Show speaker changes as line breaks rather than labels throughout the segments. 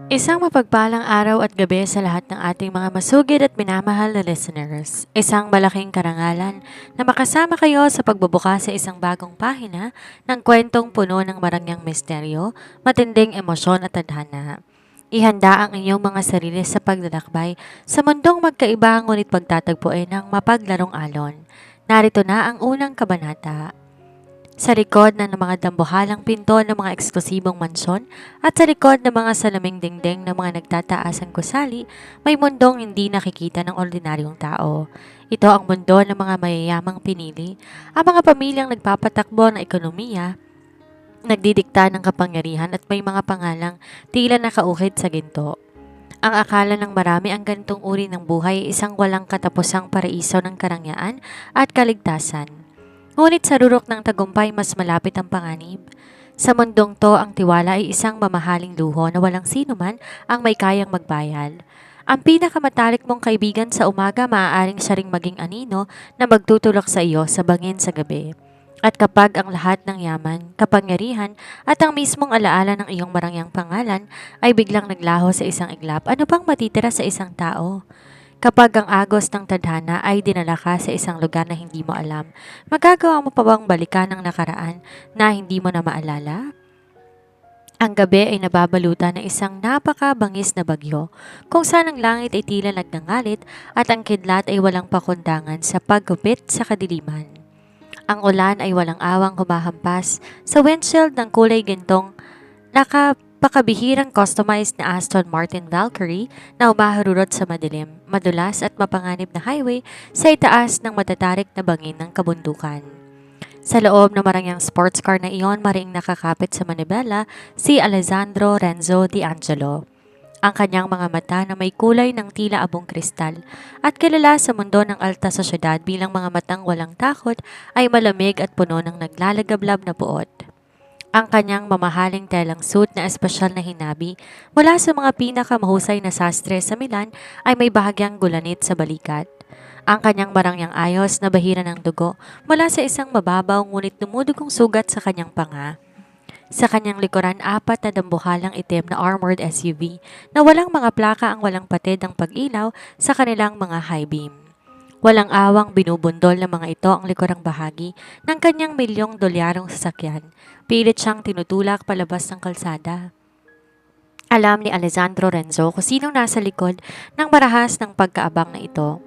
Isang mapagpalang araw at gabi sa lahat ng ating mga masugid at minamahal na listeners. Isang malaking karangalan na makasama kayo sa pagbubuka sa isang bagong pahina ng kwentong puno ng marangyang misteryo, matinding emosyon at tadhana. Ihanda ang inyong mga sarili sa paglalakbay sa mundong magkaiba ngunit pagtatagpuin ng mapaglarong alon. Narito na ang unang kabanata. Sa likod ng mga dambuhalang pinto ng mga eksklusibong mansyon at sa likod ng mga salaming dingding ng mga nagtataasang gusali, may mundong hindi nakikita ng ordinaryong tao. Ito ang mundo ng mga mayayamang pinili, ang mga pamilyang nagpapatakbo ng ekonomiya, nagdidikta ng kapangyarihan at may mga pangalang tila nakaukit sa ginto. Ang akala ng marami ang ganitong uri ng buhay ay isang walang katapusang paraiso ng karangyaan at kaligtasan. Ngunit sa rurok ng tagumpay mas malapit ang panganib. Sa mundong to, ang tiwala ay isang mamahaling luho na walang sino man ang may kayang magbayad. Ang pinakamatalik mong kaibigan sa umaga maaaring siya ring maging anino na magtutulak sa iyo sa bangin sa gabi. At kapag ang lahat ng yaman, kapangyarihan at ang mismong alaala ng iyong marangyang pangalan ay biglang naglaho sa isang iglap, ano pang matitira sa isang tao? Kapag ang agos ng tadhana ay dinala ka sa isang lugar na hindi mo alam, magagawa mo pa bang balikan ang nakaraan na hindi mo na maalala? Ang gabi ay nababalutan ng isang napakabangis na bagyo, kung saan ang langit ay tila nagngangalit at ang kidlat ay walang pakundangan sa paggupit sa kadiliman. Ang ulan ay walang awang humahampas sa windshield ng kulay gintong napakabihirang customized na Aston Martin Valkyrie na umaharurot sa madilim, madulas at mapanganib na highway sa itaas ng matatarik na bangin ng kabundukan. Sa loob ng marangyang sports car na iyon, maring nakakapit sa manibela si Alessandro Renzo D'Angelo. Ang kanyang mga mata na may kulay ng tila abong kristal at kilala sa mundo ng alta sosyedad bilang mga matang walang takot ay malamig at puno ng naglalagablab na puot. Ang kanyang mamahaling telang suit na espesyal na hinabi mula sa mga pinakamahusay na sastre sa Milan ay may bahagyang gulanit sa balikat. Ang kanyang marangyang ayos na bahira ng dugo mula sa isang mababaw ngunit dumudugong sugat sa kanyang panga. Sa kanyang likuran, apat na dambuhalang itim na armored SUV na walang mga plaka ang walang patid ang pag-ilaw sa kanilang mga high beam. Walang awang binubundol ng mga ito ang likurang bahagi ng kanyang $1,000,000 sasakyan. Pilit siyang tinutulak palabas ng kalsada. Alam ni Alessandro Renzo kung sinong nasa likod ng marahas ng pagkaabang na ito.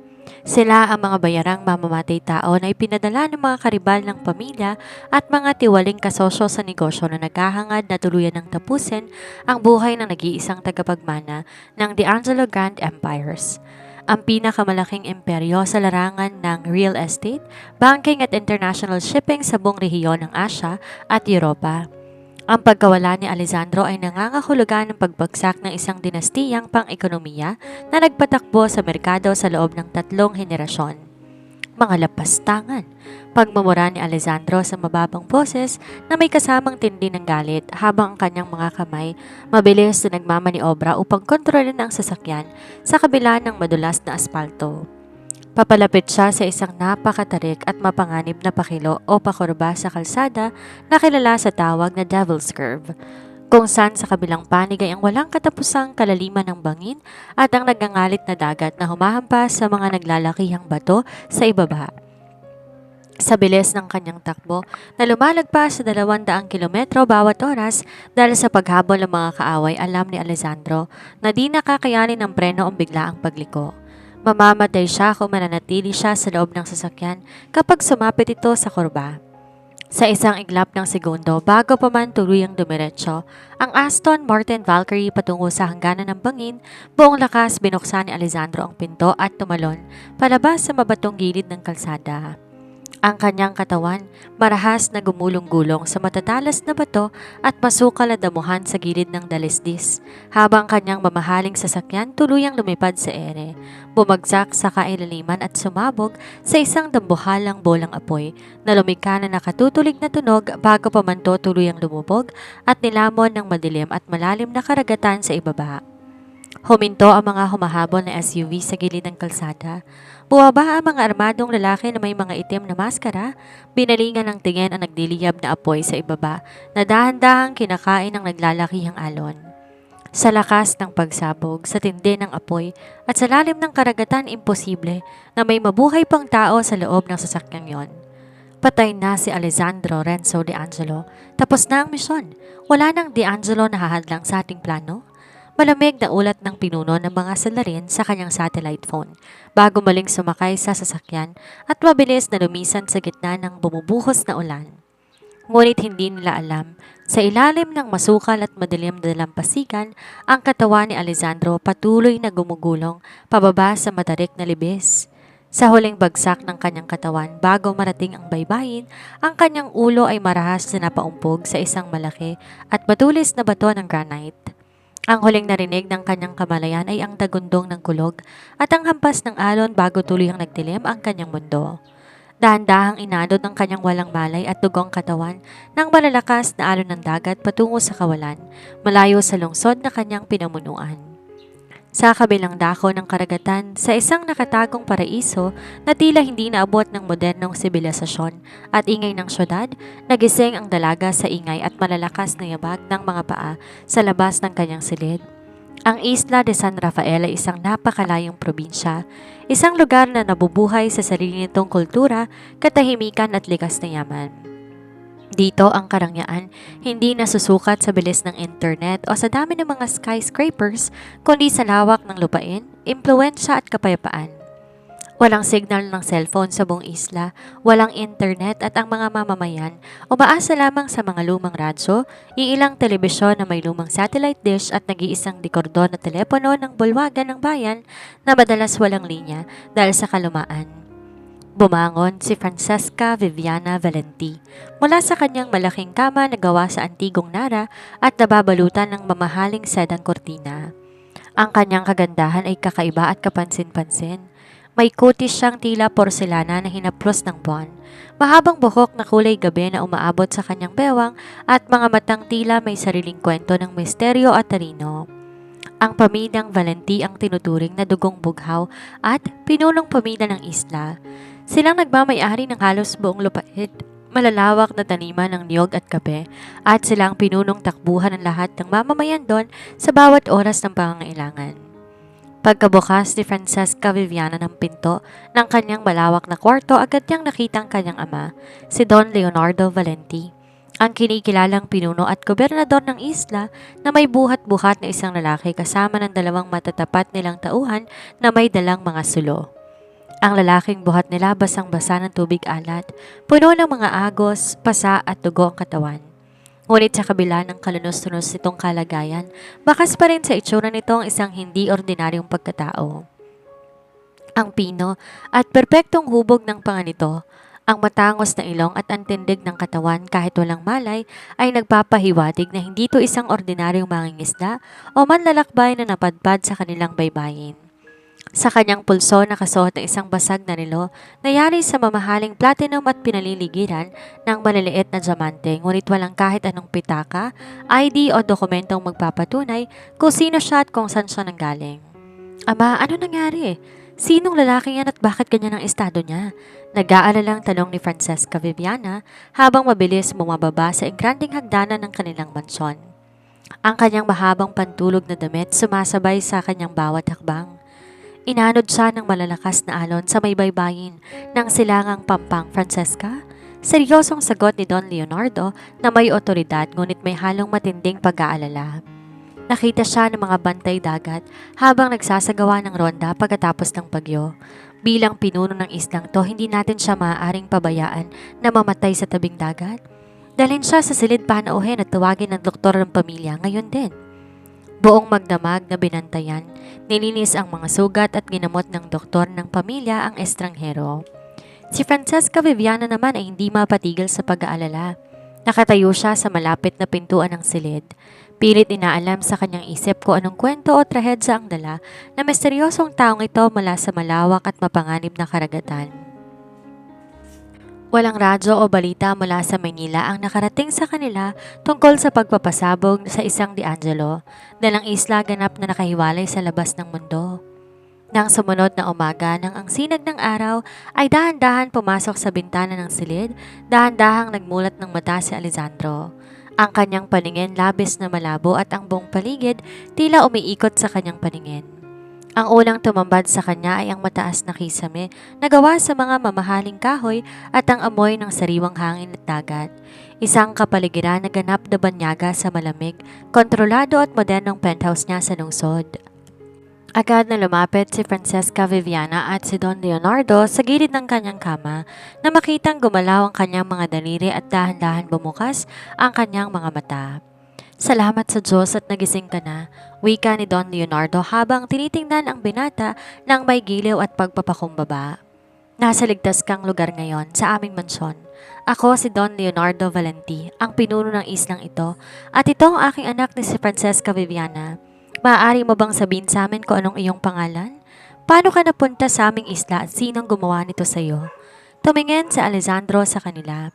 Sila ang mga bayarang mamamatay tao na ipinadala ng mga karibal ng pamilya at mga tiwaling kasosyo sa negosyo na naghahangad na tuluyan ng tapusin ang buhay ng nag-iisang tagapagmana ng D'Angelo Grand Empires. Ang pinakamalaking imperyo sa larangan ng real estate, banking at international shipping sa buong rehiyon ng Asya at Europa. Ang pagkawala ni Alessandro ay nangangahulugan ng pagbagsak ng isang dinastiyang pang-ekonomiya na nagpatakbo sa merkado sa loob ng 3 henerasyon. Mga lapastangan. Pagmumura ni Alessandro sa mababang boses na may kasamang tindi ng galit habang ang kanyang mga kamay mabilis na nagmamaniobra upang kontrolin ang sasakyan sa kabila ng madulas na aspalto. Papalapit siya sa isang napakatarik at mapanganib na pakilo o pakurba sa kalsada na kilala sa tawag na Devil's Curve, kung saan sa kabilang panig ay ang walang katapusang kalaliman ng bangin at ang nagngangalit na dagat na humahampas sa mga naglalakihang bato sa ibaba. Sa bilis ng kanyang takbo na lumalagpas sa 200 kilometro bawat oras dahil sa paghabol ng mga kaaway, alam ni Alessandro na di nakakayanin ng preno ang biglaang pagliko. Mamamatay siya kung mananatili siya sa loob ng sasakyan kapag sumapit ito sa kurba. Sa isang iglap ng segundo bago pa man tuluyang dumiretso, ang Aston Martin Valkyrie patungo sa hangganan ng bangin, buong lakas binuksan ni Alessandro ang pinto at tumalon palabas sa mabatong gilid ng kalsada. Ang kanyang katawan, marahas na gumulong-gulong sa matatalas na bato at masukal na damuhan sa gilid ng dalisdis, habang kanyang mamahaling sasakyan tuluyang lumipad sa ere, bumagsak sa kailaliman at sumabog sa isang dambuhalang bolang apoy na lumika na nakatutulig na tunog bago pa man to tuluyang lumubog at nilamon ng madilim at malalim na karagatan sa ibaba. Huminto ang mga humahabol na SUV sa gilid ng kalsada. Buwaba ang mga armadong lalaki na may mga itim na maskara, binalingan ng tingin ang nagdiliyab na apoy sa ibaba na dahan-dahang kinakain ng naglalakihang alon. Sa lakas ng pagsabog, sa tindi ng apoy, at sa lalim ng karagatan imposible na may mabuhay pang tao sa loob ng sasakyang yon. Patay na si Alessandro Renzo De Angelo. Tapos na ang misyon. Wala nang De Angelo na hahadlang sa ating plano. Malamig na ulat ng pinuno ng mga salarin sa kanyang satellite phone bago muling sumakay sa sasakyan at mabilis na lumisan sa gitna ng bumubuhos na ulan. Ngunit hindi nila alam, sa ilalim ng masukal at madilim na dalampasigan, ang katawan ni Alessandro patuloy na gumugulong pababa sa matarik na libis. Sa huling bagsak ng kanyang katawan bago marating ang baybayin, ang kanyang ulo ay marahas na napaumpog sa isang malaki at matulis na bato ng granite. Ang huling narinig ng kanyang kamalayan ay ang dagundong ng kulog at ang hampas ng alon bago tuluyang nagdilim ang kanyang mundo. Dahan-dahang inadod ng kanyang walang malay at dugong katawan ng malalakas na alon ng dagat patungo sa kawalan, malayo sa lungsod na kanyang pinamunuan. Sa kabilang dako ng karagatan, sa isang nakatagong paraiso na tila hindi naabot ng modernong sibilisasyon at ingay ng syudad, nagising ang dalaga sa ingay at malalakas na yabag ng mga paa sa labas ng kanyang silid. Ang Isla de San Rafael ay isang napakalayong probinsya, isang lugar na nabubuhay sa sarili nitong kultura, katahimikan at likas na yaman. Dito ang karangyaan hindi nasusukat sa bilis ng internet o sa dami ng mga skyscrapers, kundi sa lawak ng lupain, impluwensya at kapayapaan. Walang signal ng cellphone sa buong isla, walang internet at ang mga mamamayan umaasa lamang sa mga lumang radyo, iilang telebisyon na may lumang satellite dish at nag-iisang dekordon na telepono ng bulwagan ng bayan na madalas walang linya dahil sa kalumaan. Bumangon si Francesca Viviana Valenti mula sa kanyang malaking kama na gawa sa antigong nara at nababalutan ng mamahaling sedang kortina. Ang kanyang kagandahan ay kakaiba at kapansin-pansin. May kutis siyang tila porselana na hinaplos ng buwan, mahabang buhok na kulay gabi na umaabot sa kanyang bewang at mga matang tila may sariling kwento ng misteryo at talino. Ang pamilyang Valenti ang tinuturing na dugong bughaw at pinunong pamilya ng isla. Silang nagmamay-ari ng halos buong lupain, malalawak na taniman ng niyog at kape, at silang pinunong takbuhan ng lahat ng mamamayan doon sa bawat oras ng pangangailangan. Pagkabukas ni Francesca Viviana ng pinto ng kanyang malawak na kwarto, agad niyang nakita ang kanyang ama, si Don Leonardo Valenti, ang kinikilalang pinuno at gobernador ng isla na may buhat-buhat na isang lalaki kasama ng dalawang matatapat nilang tauhan na may dalang mga sulo. Ang lalaking buhat nila basang-basa ng tubig alat, puno ng mga agos, pasa at dugo ang katawan. Ngunit sa kabila ng kalunos-tunos nitong kalagayan, bakas pa rin sa itsura nito ang isang hindi ordinaryong pagkatao. Ang pino at perpektong hubog ng panga nito, ang matangos na ilong at ang tindig ng katawan kahit walang malay ay nagpapahiwatig na hindi ito isang ordinaryong mangingisda o manlalakbay na napadpad sa kanilang baybayin. Sa kanyang pulso nakasuot ng isang basag na relo na yari sa mamahaling platinum at pinaliligiran ng maliliit na diamante, ngunit walang kahit anong pitaka, ID o dokumentong magpapatunay kung sino siya at kung saan siya nanggaling. Ama, ano nangyari? Sinong lalaki yan at bakit ganyan ang estado niya? Nag-aalalang tanong ni Francesca Viviana habang mabilis bumababa sa engranding hagdanan ng kanilang mansyon. Ang kanyang mahabang pantulog na damit sumasabay sa kanyang bawat hakbang. Inanod siya ng malalakas na alon sa may baybayin ng silangang Pampang. Francesca? Seryosong sagot ni Don Leonardo na may otoridad ngunit may halong matinding pag-aalala. Nakita siya ng mga bantay dagat habang nagsasagawa ng ronda pagkatapos ng bagyo. Bilang pinuno ng islang to, hindi natin siya maaaring pabayaan na mamatay sa tabing dagat. Dalhin siya sa silid panauhin at tawagin ng doktor ng pamilya ngayon din. Buong magdamag na binantayan, nilinis ang mga sugat at ginamot ng doktor ng pamilya ang estranghero. Si Francesca Viviana naman ay hindi mapatigil sa pag-aalala. Nakatayo siya sa malapit na pintuan ng silid. Pilit inaalam sa kanyang isip kung anong kwento o trahedya ang dala na misteryosong taong ito mula sa malawak at mapanganib na karagatan. Walang radyo o balita mula sa Maynila ang nakarating sa kanila tungkol sa pagpapasabog sa isang De Angelo, dalang isla ganap na nakahiwalay sa labas ng mundo. Nang sumunod na umaga nang ang sinag ng araw ay dahan-dahan pumasok sa bintana ng silid, dahan-dahang nagmulat ng mata si Alessandro. Ang kanyang paningin labis na malabo at ang buong paligid tila umiikot sa kanyang paningin. Ang unang tumambad sa kanya ay ang mataas na kisame na gawa sa mga mamahaling kahoy at ang amoy ng sariwang hangin at dagat. Isang kapaligiran na ganap na banyaga sa malamig, kontrolado at modernong penthouse niya sa lungsod. Agad na lumapit si Francesca Viviana at si Don Leonardo sa gilid ng kanyang kama na makitang gumalaw ang kanyang mga daliri at dahan-dahan bumukas ang kanyang mga mata. Salamat sa Diyos at nagising ka na, wika ni Don Leonardo habang tinitingnan ang binata ng may giliw at pagpapakumbaba. Nasa ligtas kang lugar ngayon sa aming mansyon. Ako si Don Leonardo Valenti, ang pinuno ng islang ito, at ito ang aking anak ni si Francesca Viviana. Maaari mo bang sabihin sa amin kung anong iyong pangalan? Paano ka napunta sa aming isla at sinong gumawa nito sa iyo? Tumingin si Alessandro sa kanila.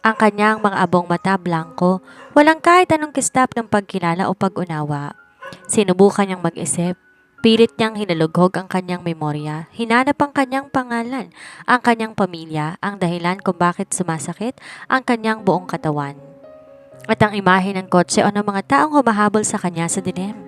Ang kanyang mga abong mata blanco, walang kahit anong kislap ng pagkilala o pag-unawa. Sinubukan niyang mag-isip. Pilit niyang hinalughog ang kanyang memorya, hinanap ang kanyang pangalan, ang kanyang pamilya, ang dahilan kung bakit sumasakit ang kanyang buong katawan. At ang imahe ng kotse o ng mga taong humahabol sa kanya sa dilim.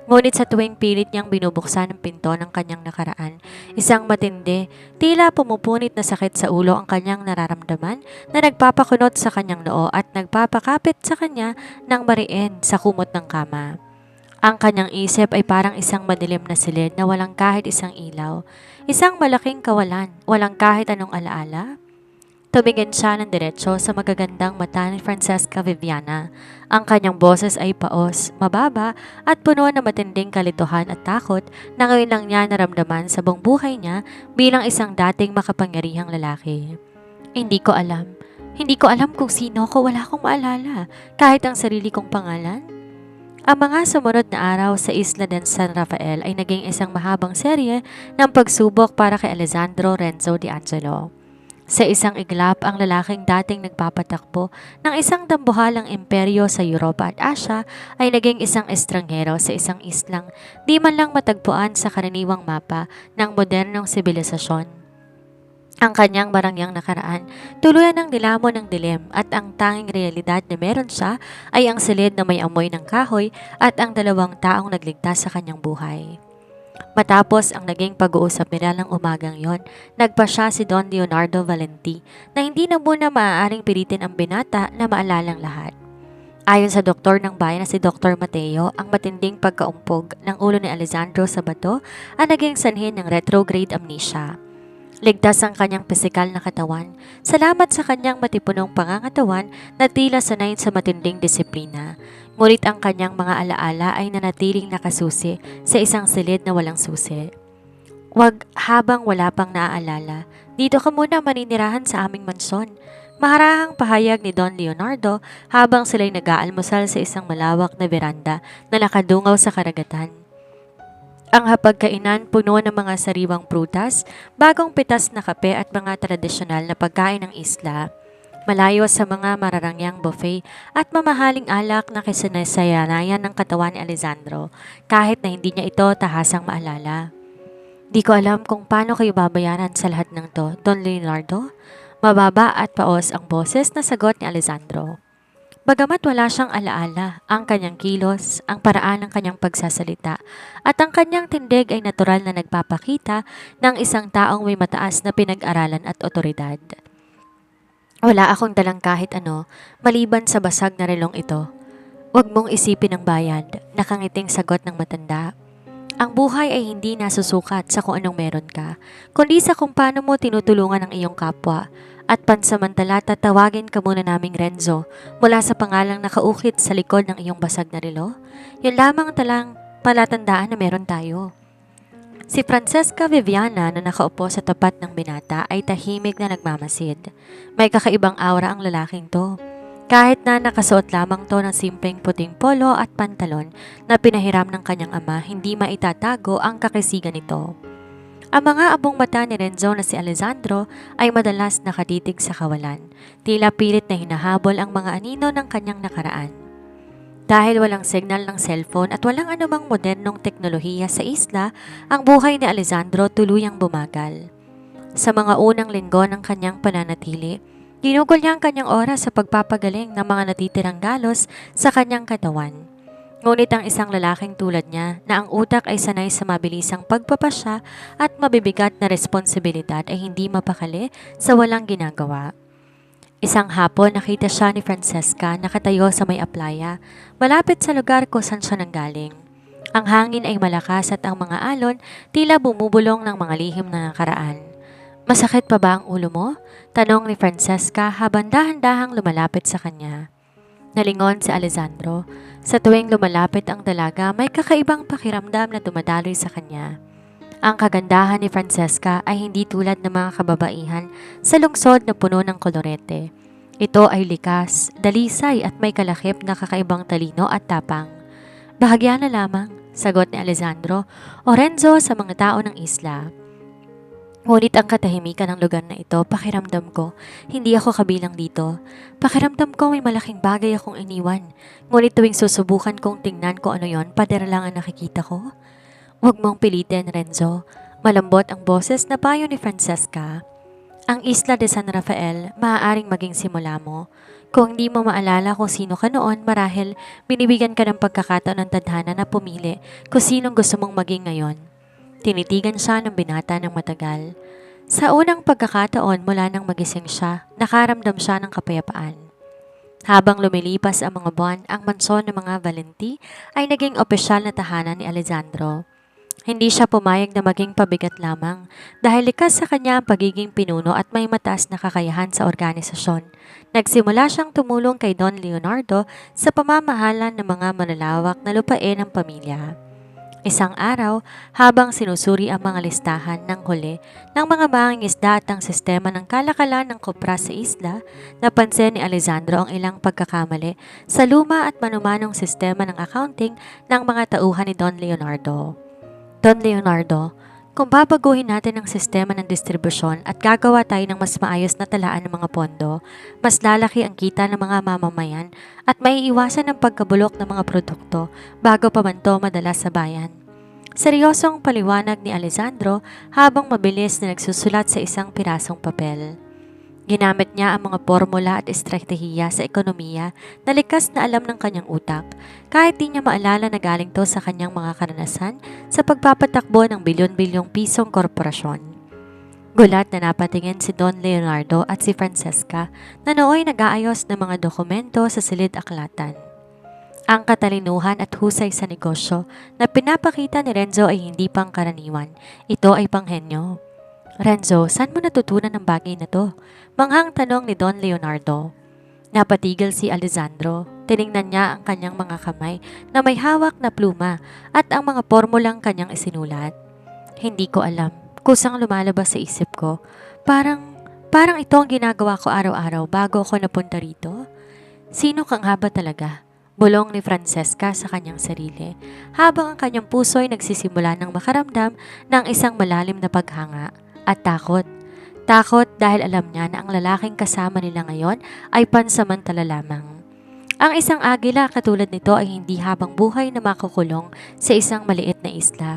Ngunit sa tuwing pilit niyang binubuksan ang pinto ng kanyang nakaraan, isang matindi, tila pumupunit na sakit sa ulo ang kanyang nararamdaman na nagpapakunot sa kanyang noo at nagpapakapit sa kanya ng mariin sa kumot ng kama. Ang kanyang isip ay parang isang madilim na silid na walang kahit isang ilaw, isang malaking kawalan, walang kahit anong alaala. Tumingin siya ng diretsyo sa magagandang mata ni Francesca Viviana. Ang kanyang boses ay paos, mababa at puno ng matinding kalituhan at takot na ngayon lang niya naramdaman sa buong buhay niya bilang isang dating makapangyarihang lalaki. Hindi ko alam. Hindi ko alam kung sino ko, wala akong maalala, kahit ang sarili kong pangalan. Ang mga sumunod na araw sa Isla de San Rafael ay naging isang mahabang serye ng pagsubok para kay Alessandro Renzo de Angelo. Sa isang iglap, ang lalaking dating nagpapatakbo ng isang dambuhalang imperyo sa Europa at Asia ay naging isang estranghero sa isang islang di man lang matagpuan sa karaniwang mapa ng modernong sibilisasyon. Ang kanyang marangyang nakaraan, tuluyan ng nilamon ng dilim at ang tanging realidad na meron siya ay ang silid na may amoy ng kahoy at ang dalawang taong nagligtas sa kanyang buhay. Matapos ang naging pag-uusap nila ng umagang yon, nagpa siya si Don Leonardo Valenti na hindi na muna maaaring pilitin ang binata na maalalang lahat. Ayon sa doktor ng bayan na si Dr. Mateo, ang matinding pagkaumpog ng ulo ni Alessandro sa bato ang naging sanhin ng retrograde amnesia. Ligtas ang kanyang pisikal na katawan, salamat sa kanyang matipunong pangangatawan na tila sanay sa matinding disiplina. Ngunit ang kanyang mga alaala ay nanatiling nakasusi sa isang silid na walang susi. Wag habang wala pang naaalala, dito ka muna maninirahan sa aming mansyon. Maharahang pahayag ni Don Leonardo habang sila'y nag-aalmusal sa isang malawak na beranda na nakadungaw sa karagatan. Ang hapagkainan puno ng mga sariwang prutas, bagong pitas na kape at mga tradisyonal na pagkain ng isla. Malayo sa mga mararangyang buffet at mamahaling alak na kisinasayanayan ng katawan ni Alessandro kahit na hindi niya ito tahasang maalala. Di ko alam kung paano kayo babayaran sa lahat ng to, Don Leonardo. Mababa at paos ang boses na sagot ni Alessandro. Bagamat wala siyang alaala, ang kanyang kilos, ang paraan ng kanyang pagsasalita at ang kanyang tindig ay natural na nagpapakita ng isang taong may mataas na pinag-aralan at otoridad. Wala akong dalang kahit ano, maliban sa basag na relong ito. Huwag mong isipin ang bayad, nakangiting sagot ng matanda. Ang buhay ay hindi nasusukat sa kung anong meron ka, kundi sa kung paano mo tinutulungan ang iyong kapwa. At pansamantala tatawagin ka muna naming Renzo mula sa pangalang nakaukit sa likod ng iyong basag na relo. Yun lamang talang palatandaan na meron tayo. Si Francesca Viviana na nakaupo sa tapat ng binata ay tahimik na nagmamasid. May kakaibang aura ang lalaking to. Kahit na nakasuot lamang to ng simpleng puting polo at pantalon na pinahiram ng kanyang ama, hindi maitatago ang kakisigan nito. Ang mga abong mata ni Renzo na si Alessandro ay madalas nakatitig sa kawalan. Tila pilit na hinahabol ang mga anino ng kanyang nakaraan. Dahil walang signal ng cellphone at walang anumang modernong teknolohiya sa isla, ang buhay ni Alessandro tuluyang bumagal. Sa mga unang linggo ng kanyang pananatili, Ginugol niya ang kanyang oras sa pagpapagaling ng mga natitirang galos sa kanyang katawan. Ngunit ang isang lalaking tulad niya na ang utak ay sanay sa mabilisang pagpapasya at mabibigat na responsibilidad ay hindi mapakali sa walang ginagawa. Isang hapon nakita siya ni Francesca nakatayo sa may aplaya, malapit sa lugar kung saan siya nanggaling. Ang hangin ay malakas at ang mga alon tila bumubulong ng mga lihim na nakaraan. Masakit pa ba ang ulo mo? Tanong ni Francesca habang dahan-dahang lumalapit sa kanya. Nalingon si Alessandro. Sa tuwing lumalapit ang dalaga, may kakaibang pakiramdam na dumadaloy sa kanya. Ang kagandahan ni Francesca ay hindi tulad ng mga kababaihan sa lungsod na puno ng kolorete. Ito ay likas, dalisay at may kalakip na kakaibang talino at tapang. Bahagya na lamang, sagot ni Alessandro o Renzo sa mga tao ng isla. Ngunit ang katahimikan ng lugar na ito, pakiramdam ko, hindi ako kabilang dito. Pakiramdam ko may malaking bagay akong iniwan. Ngunit tuwing susubukan kong tingnan ko ano yon, pader lang ang nakikita ko. Huwag mong pilitin, Renzo. Malambot ang boses na payo ni Francesca. Ang Isla de San Rafael, maaaring maging simula mo. Kung hindi mo maalala kung sino ka noon, marahil binibigyan ka ng pagkakataon ng tadhana na pumili kung sinong gusto mong maging ngayon. Tinitigan siya ng binata ng matagal. Sa unang pagkakataon mula nang magising siya, nakaramdam siya ng kapayapaan. Habang lumilipas ang mga buwan, ang mansyon ng mga Valenti ay naging opisyal na tahanan ni Alessandro. Hindi siya pumayag na maging pabigat lamang dahil likas sa kanya ang pagiging pinuno at may mataas na kakayahan sa organisasyon. Nagsimula siyang tumulong kay Don Leonardo sa pamamahalan ng mga malalawak na lupain ng pamilya. Isang araw, habang sinusuri ang mga listahan ng huli ng mga mangingisda at ang sistema ng kalakalan ng kopra sa isla, napansin ni Alessandro ang ilang pagkakamali sa luma at manumanong sistema ng accounting ng mga tauhan ni Don Leonardo. Don Leonardo, kung babaguhin natin ang sistema ng distribusyon at gagawa tayo ng mas maayos na talaan ng mga pondo, mas lalaki ang kita ng mga mamamayan at maiiwasan ang pagkabulok ng mga produkto bago pa man to madala sa bayan. Seryosong paliwanag ni Alessandro habang mabilis na nagsusulat sa isang pirasong papel. Ginamit niya ang mga formula at estratehiya sa ekonomiya na likas na alam ng kanyang utak, kahit di niya maalala na galing to sa kanyang mga karanasan sa pagpapatakbo ng bilyon-bilyong pisong korporasyon. Gulat na napatingin si Don Leonardo at si Francesca na nooy nag-aayos ng mga dokumento sa silid-aklatan. Ang katalinuhan at husay sa negosyo na pinapakita ni Renzo ay hindi pang karaniwan. Ito ay panghenyo. Renzo, saan mo natutunan ang bagay na to? Manghang tanong ni Don Leonardo. Napatigil si Alessandro. Tiningnan niya ang kanyang mga kamay na may hawak na pluma at ang mga formulang kanyang isinulat. Hindi ko alam. Kusang lumalabas sa isip ko. Parang ito ang ginagawa ko araw-araw bago ako napunta rito. Sino kang haba talaga? Bulong ni Francesca sa kanyang sarili habang ang kanyang puso ay nagsisimula ng makaramdam ng isang malalim na paghanga at takot. Takot dahil alam niya na ang lalaking kasama nila ngayon ay pansamantala lamang. Ang isang agila katulad nito ay hindi habang buhay na makukulong sa isang maliit na isla.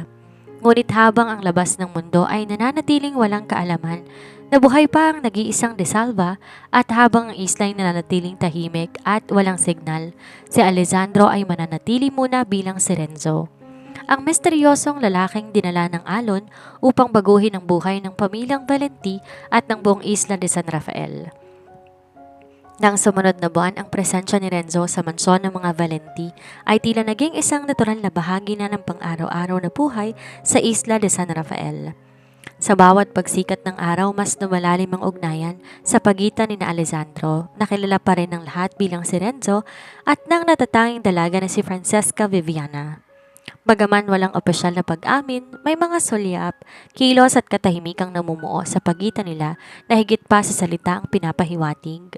Ngunit habang ang labas ng mundo ay nananatiling walang kaalaman, nabuhay pa ang nag-iisang De Salva at habang ang isla ay nananatiling tahimik at walang signal, si Alessandro ay mananatili muna bilang si Renzo. Ang misteryosong lalaking dinala ng alon upang baguhin ang buhay ng pamilyang Valenti at ng buong isla de San Rafael. Nang sumunod na buwan ang presensya ni Renzo sa mansyon ng mga Valenti ay tila naging isang natural na bahagi na ng pang-araw-araw na buhay sa isla de San Rafael. Sa bawat pagsikat ng araw, mas lumalalim ang ugnayan sa pagitan ni na Alessandro, nakilala pa rin ng lahat bilang si Renzo at ng natatanging dalaga na si Francesca Viviana. Bagaman walang opisyal na pag-amin, may mga sulyap, kilos at katahimikang namumuo sa pagitan nila na higit pa sa salita ang pinapahiwatig.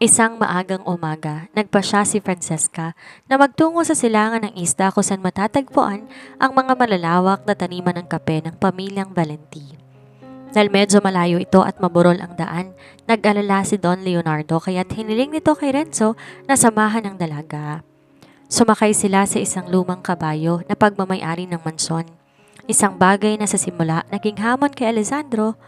Isang maagang umaga, nagpasya si Francesca na magtungo sa silangan ng isla kung saan matatagpuan ang mga malalawak na taniman ng kape ng pamilyang Valenti. Dahil medyo malayo ito at maburol ang daan, nag-alala si Don Leonardo kaya't hiniling nito kay Renzo na samahan ng dalaga. Sumakay sila sa isang lumang kabayo na pagmamay-ari ng mansyon. Isang bagay na sa simula naging hamon kay Alessandro.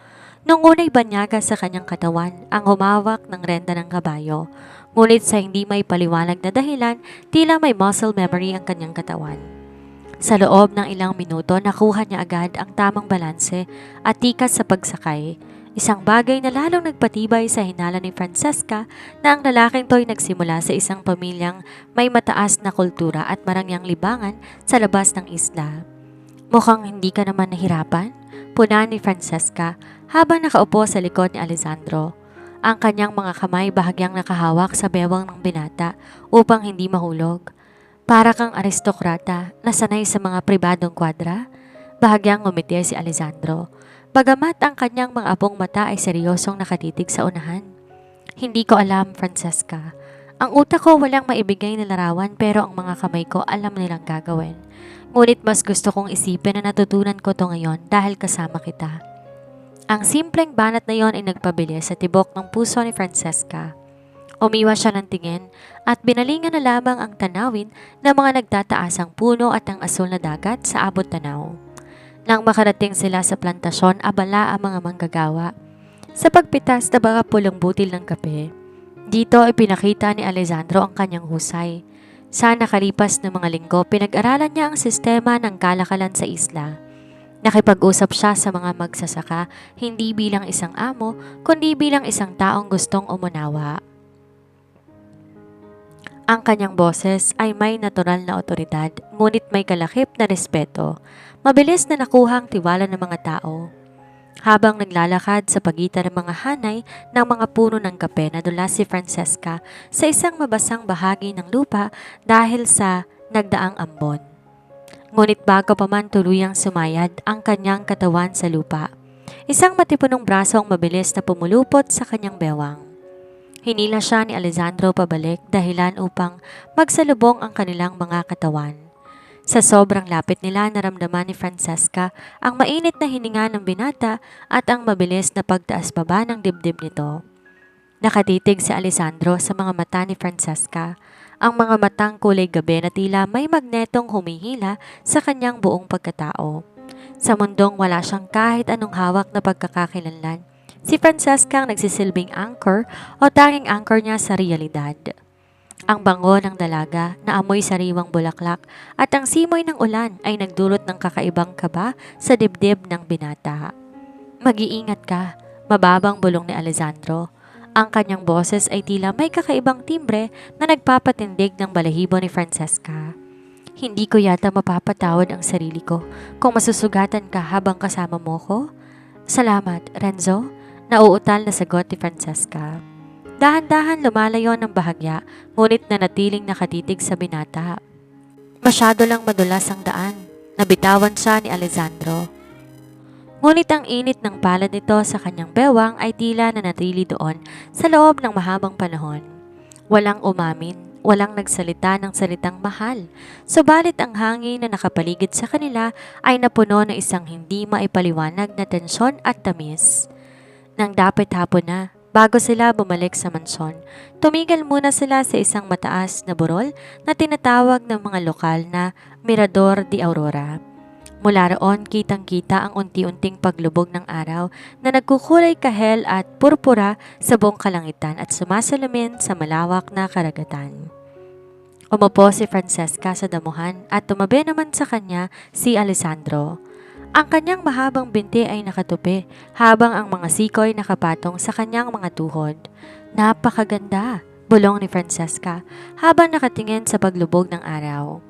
Nung una'y banyaga sa kanyang katawan ang humawak ng renda ng kabayo, ngunit sa hindi may paliwanag na dahilan, tila may muscle memory ang kanyang katawan. Sa loob ng ilang minuto, nakuha niya agad ang tamang balanse at tikas sa pagsakay. Isang bagay na lalong nagpatibay sa hinala ni Francesca na ang lalaking to'y nagsimula sa isang pamilyang may mataas na kultura at marangyang libangan sa labas ng isla. Mukhang hindi ka naman nahirapan, puna ni Francesca habang nakaupo sa likod ni Alessandro. Ang kanyang mga kamay bahagyang nakahawak sa bewang ng binata upang hindi mahulog. Para kang aristokrata na sanay sa mga pribadong kwadra, bahagyang ngumiti si Alessandro. Bagamat ang kanyang mga apong mata ay seryosong nakatitig sa unahan. Hindi ko alam, Francesca. Ang utak ko walang maibigay na larawan pero ang mga kamay ko alam nilang gagawin. Ngunit mas gusto kong isipin na natutunan ko to ngayon dahil kasama kita. Ang simpleng banat na yon ay nagpabilis sa tibok ng puso ni Francesca. Umiwas siya ng tingin at binalingan na lamang ang tanawin ng mga nagtataasang puno at ang asul na dagat sa abot tanaw. Nang makarating sila sa plantasyon, abala ang mga manggagawa sa pagpitas na mga pulong butil ng kape. Dito ay pinakita ni Alessandro ang kanyang husay. Sa nakalipas na mga linggo, pinag-aralan niya ang sistema ng kalakalan sa isla. Nakipag-usap siya sa mga magsasaka, hindi bilang isang amo, kundi bilang isang taong gustong umunawa. Ang kanyang boses ay may natural na otoridad, ngunit may kalakip na respeto. Mabilis na nakuha ang tiwala ng mga tao. Habang naglalakad sa pagitan ng mga hanay ng mga puno ng kape, nadulas si Francesca sa isang mabasang bahagi ng lupa dahil sa nagdaang ambon. Ngunit bago pa man tuluyang sumayad ang kanyang katawan sa lupa, isang matipunong braso ang mabilis na pumulupot sa kanyang bewang. Hinila siya ni Alessandro pabalik dahilan upang magsalubong ang kanilang mga katawan. Sa sobrang lapit nila, naramdaman ni Francesca ang mainit na hininga ng binata at ang mabilis na pagtaas baba ng dibdib nito. Nakatitig si Alessandro sa mga mata ni Francesca, ang mga matang kulay gabi na tila may magnetong humihila sa kanyang buong pagkatao. Sa mundong wala siyang kahit anong hawak na pagkakakilanlan, si Francesca ang nagsisilbing anchor o tanging anchor niya sa realidad. Ang bango ng dalaga na amoy sariwang bulaklak at ang simoy ng ulan ay nagdulot ng kakaibang kaba sa dibdib ng binata. Mag-iingat ka, mababang bulong ni Alessandro. Ang kanyang boses ay tila may kakaibang timbre na nagpapatindig ng balahibo ni Francesca. Hindi ko yata mapapatawad ang sarili ko kung masusugatan ka habang kasama mo ko. Salamat, Renzo. Nauutal na sagot ni Francesca. Dahan-dahan lumalayo ng bahagya, ngunit nanatiling nakatitig sa binata. Masyado lang madulas ang daan. Nabitawan siya ni Alessandro. Ngunit ang init ng palad nito sa kanyang bewang ay tila nanatili doon sa loob ng mahabang panahon. Walang umamin, walang nagsalita ng salitang mahal. Subalit ang hangin na nakapaligid sa kanila ay napuno ng isang hindi maipaliwanag na tensyon at tamis. Nang dapit hapon na, bago sila bumalik sa mansyon, tumigil muna sila sa isang mataas na burol na tinatawag ng mga lokal na Mirador de Aurora. Mula roon, kitang-kita ang unti-unting paglubog ng araw na nagkukulay kahel at purpura sa buong kalangitan at sumasalamin sa malawak na karagatan. Umupo si Francesca sa damuhan at tumabi naman sa kanya si Alessandro. Ang kanyang mahabang binti ay nakatupi habang ang mga sikoy nakapatong sa kanyang mga tuhod. Napakaganda, bulong ni Francesca habang nakatingin sa paglubog ng araw.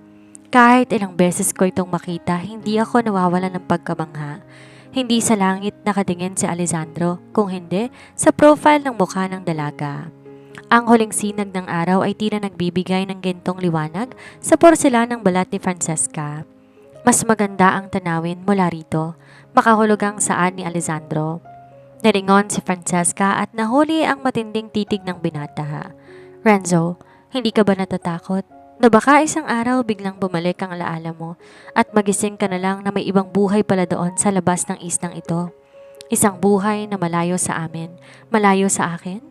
Kahit ilang beses ko itong makita, hindi ako nawawalan ng pagkamangha. Hindi sa langit nakatingin si Alessandro, kung hindi sa profile ng mukha ng dalaga. Ang huling sinag ng araw ay tila nagbibigay ng gintong liwanag sa porselanang balat ni Francesca. Mas maganda ang tanawin mula rito, makahulog ang saan ni Alessandro. Nalingon si Francesca at nahuli ang matinding titig ng binata. Renzo, hindi ka ba natatakot? Na baka isang araw biglang bumalik ang alaala mo at magising ka na lang na may ibang buhay pala doon sa labas ng islang ito. Isang buhay na malayo sa amin, malayo sa akin?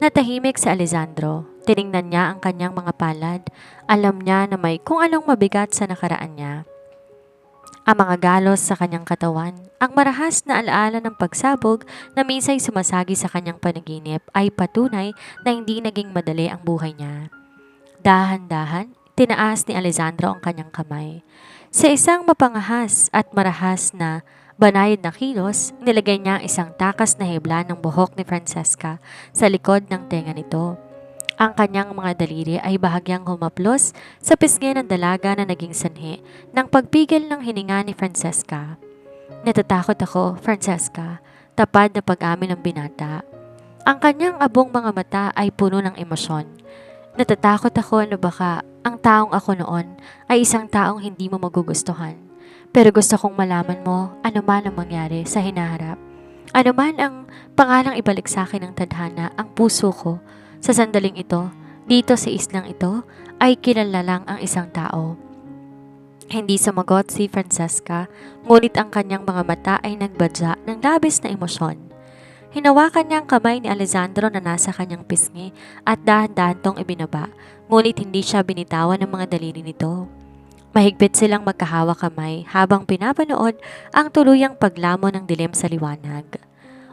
Natahimik si Alessandro. Tiningnan niya ang kanyang mga palad. Alam niya na may kung anong mabigat sa nakaraan niya. ang mga galos sa kanyang katawan, ang marahas na alaala ng pagsabog na minsay sumasagi sa kanyang panaginip ay patunay na hindi naging madali ang buhay niya. Dahan-dahan, tinaas ni Alessandro ang kanyang kamay. Sa isang mapangahas at marahas na banayad na kilos, nilagay niya ang isang takas na hibla ng buhok ni Francesca sa likod ng tenga nito. Ang kanyang mga daliri ay bahagyang humaplos sa pisngi ng dalaga na naging sanhi ng pagpigil ng hininga ni Francesca. Natatakot ako, Francesca, tapad na pag-amin ng binata. Ang kanyang abong mga mata ay puno ng emosyon. Natatakot ako na baka ang taong ako noon ay isang taong hindi mo magugustuhan. Pero gusto kong malaman mo ano man ang mangyari sa hinaharap. Ano man ang pangalang ibalik sa akin ng tadhana, ang puso ko sa sandaling ito, dito sa islang ito, ay kilala lang ang isang tao. Hindi sumagot si Francesca, ngunit ang kanyang mga mata ay nagbadya ng labis na emosyon. Hinawakan niya ang kamay ni Alessandro na nasa kanyang pisngi at dahan-dahan tong ibinaba, ngunit hindi siya binitawan ng mga daliri nito. Mahigpit silang magkahawak kamay habang pinapanood ang tuluyang paglamon ng dilim sa liwanag.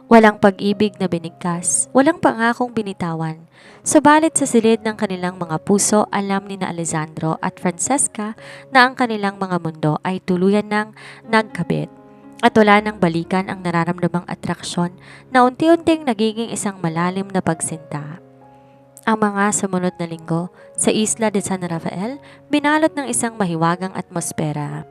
Walang pag-ibig na binigkas, walang pangakong binitawan. Subalit sa silid ng kanilang mga puso, alam ni na Alessandro at Francesca na ang kanilang mga mundo ay tuluyan ng nagkabit. At wala nang balikan ang nararamdamang atraksyon na unti-unting nagiging isang malalim na pagsinta. Ang mga sumunod na linggo sa Isla de San Rafael, binalot ng isang mahiwagang atmosfera.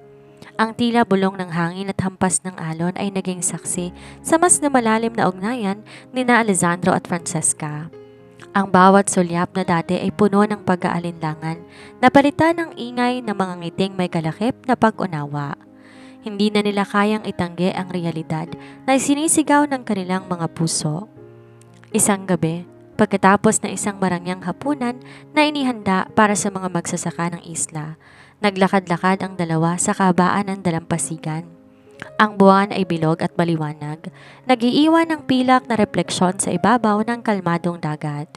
Ang tila bulong ng hangin at hampas ng alon ay naging saksi sa mas na malalim na ugnayan ni na Alessandro at Francesca. Ang bawat sulyap na dati ay puno ng pag-aalinlangan, napalitan ng ingay ng mga ngiting may kalakip na pag-unawa. Hindi na nila kayang itanggi ang realidad na sinisigaw ng kanilang mga puso. Isang gabi, pagkatapos ng isang marangyang hapunan na inihanda para sa mga magsasaka ng isla, naglakad-lakad ang dalawa sa kabaan ng dalampasigan. Ang buwan ay bilog at maliwanag, nag-iiwan ng pilak na refleksyon sa ibabaw ng kalmadong dagat.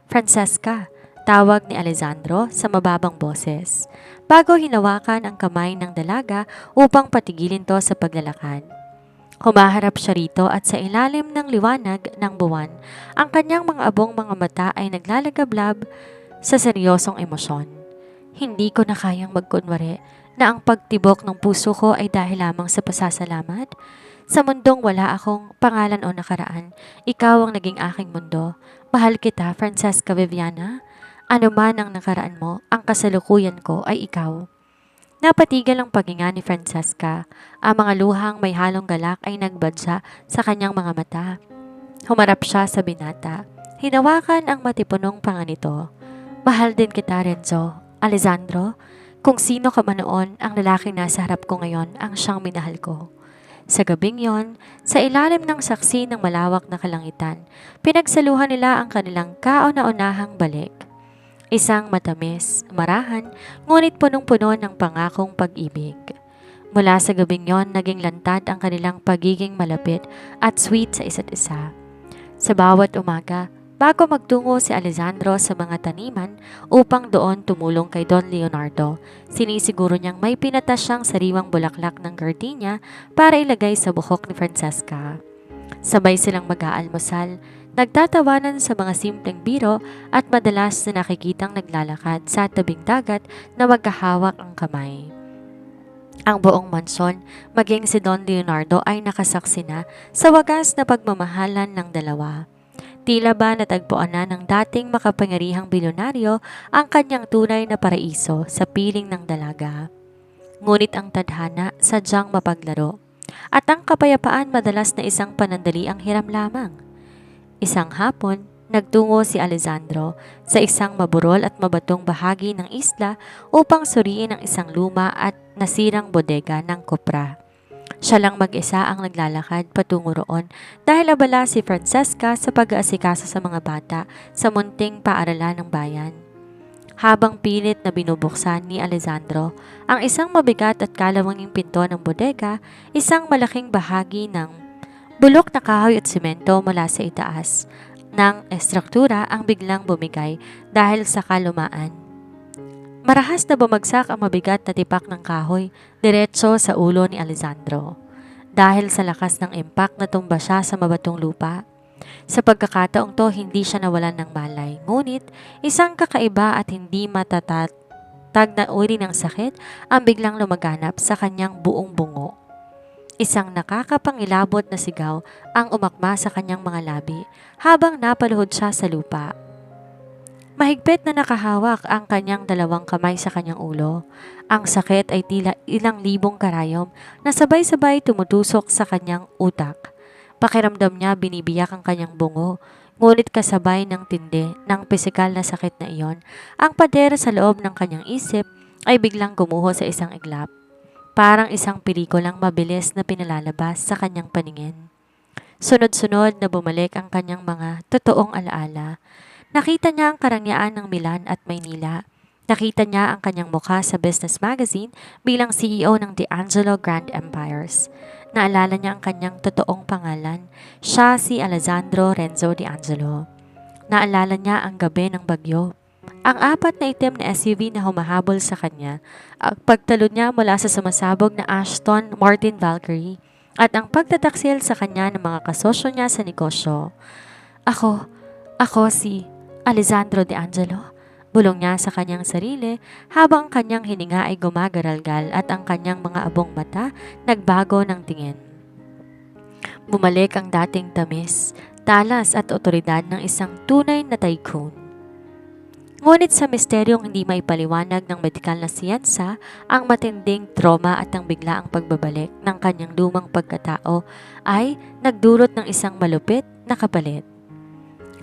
Francesca, tawag ni Alessandro sa mababang boses, bago hinawakan ang kamay ng dalaga upang patigilin to sa paglalakad. Humaharap siya rito at sa ilalim ng liwanag ng buwan, ang kanyang mga abong mga mata ay naglalagablab sa seryosong emosyon. Hindi ko na kayang magkunwari na ang pagtibok ng puso ko ay dahil lamang sa pasasalamat. Sa mundong wala akong pangalan o nakaraan, ikaw ang naging aking mundo. Mahal kita, Francesca Viviana. Ano man ang nakaraan mo, ang kasalukuyan ko ay ikaw. Napatigil ang paghinga ni Francesca. Ang mga luhang may halong galak ay nagbadya sa kanyang mga mata. Humarap siya sa binata. Hinawakan ang matipunong panga nito. Mahal din kita, Renzo. Alessandro, kung sino ka man noon, ang lalaking nasa harap ko ngayon ang siyang minahal ko. Sa gabing yon, sa ilalim ng saksi ng malawak na kalangitan, pinagsaluhan nila ang kanilang kauna-unahang balik. Isang matamis, marahan, ngunit punong-puno ng pangakong pag-ibig. Mula sa gabing yon, naging lantad ang kanilang pagiging malapit at sweet sa isa't isa. Sa bawat umaga, bago magtungo si Alessandro sa mga taniman upang doon tumulong kay Don Leonardo, sinisiguro niyang may pinatas siyang sariwang bulaklak ng gardenia para ilagay sa buhok ni Francesca. Sabay silang mag-aalmusal, nagtatawanan sa mga simpleng biro at madalas na nakikitang naglalakad sa tabing dagat na magkahawak ang kamay. Ang buong mansyon, maging si Don Leonardo ay nakasaksi na sa wagas na pagmamahalan ng dalawa. Tila ba natagpuan na ng dating makapangyarihang bilyonaryo ang kanyang tunay na paraiso sa piling ng dalaga. Ngunit ang tadhana sadyang mapaglaro at ang kapayapaan madalas na isang panandaliang hiram lamang. Isang hapon, nagtungo si Alessandro sa isang maburol at mabatong bahagi ng isla upang suriin ang isang luma at nasirang bodega ng kopra. Siya lang mag-isa ang naglalakad patungo roon dahil abala si Francesca sa pag-aasikaso sa mga bata sa munting paaralan ng bayan. Habang pilit na binubuksan ni Alessandro ang isang mabigat at kalawanging pinto ng bodega, isang malaking bahagi ng bulok na kahoy at simento mula sa itaas ng estruktura ang biglang bumigay dahil sa kalumaan. Marahas na bumagsak ang mabigat na tipak ng kahoy diretso sa ulo ni Alessandro. Dahil sa lakas ng impact natumba siya sa mabatong lupa. Sa pagkakataong to, hindi siya nawalan ng malay. Ngunit, isang kakaiba at hindi matatag na uri ng sakit ang biglang lumaganap sa kanyang buong bungo. Isang nakakapangilabot na sigaw ang umakma sa kanyang mga labi habang napaluhod siya sa lupa. Mahigpit na nakahawak ang kanyang dalawang kamay sa kanyang ulo. Ang sakit ay tila ilang libong karayom na sabay-sabay tumutusok sa kanyang utak. Pakiramdam niya binibiyak ang kanyang bungo, ngunit kasabay ng tindi ng pisikal na sakit na iyon, ang pader sa loob ng kanyang isip ay biglang gumuho sa isang iglap. Parang isang pelikulang mabilis na pinalalabas sa kanyang paningin. Sunod-sunod na bumalik ang kanyang mga totoong alaala. Nakita niya ang karangyaan ng Milan at Maynila. Nakita niya ang kanyang mukha sa business magazine bilang CEO ng D'Angelo Grand Empires. Naalala niya ang kanyang totoong pangalan. Siya si Alessandro Renzo D'Angelo. Naalala niya ang gabi ng bagyo. Ang apat na itim na SUV na humahabol sa kanya, ang pagtalon niya mula sa sumasabog na Aston Martin Valkyrie, at ang pagtataksil sa kanya ng mga kasosyo niya sa negosyo. Ako si Alessandro D'Angelo. Bulong niya sa kanyang sarili habang ang kanyang hininga ay gumagaralgal at ang kanyang mga abong mata nagbago ng tingin. Bumalik ang dating tamis, talas at otoridad ng isang tunay na tycoon. Ngunit sa misteryong hindi maipaliwanag ng medikal na siyensa, ang matinding trauma at ang biglaang pagbabalik ng kanyang lumang pagkatao ay nagdulot ng isang malupit na kapalit.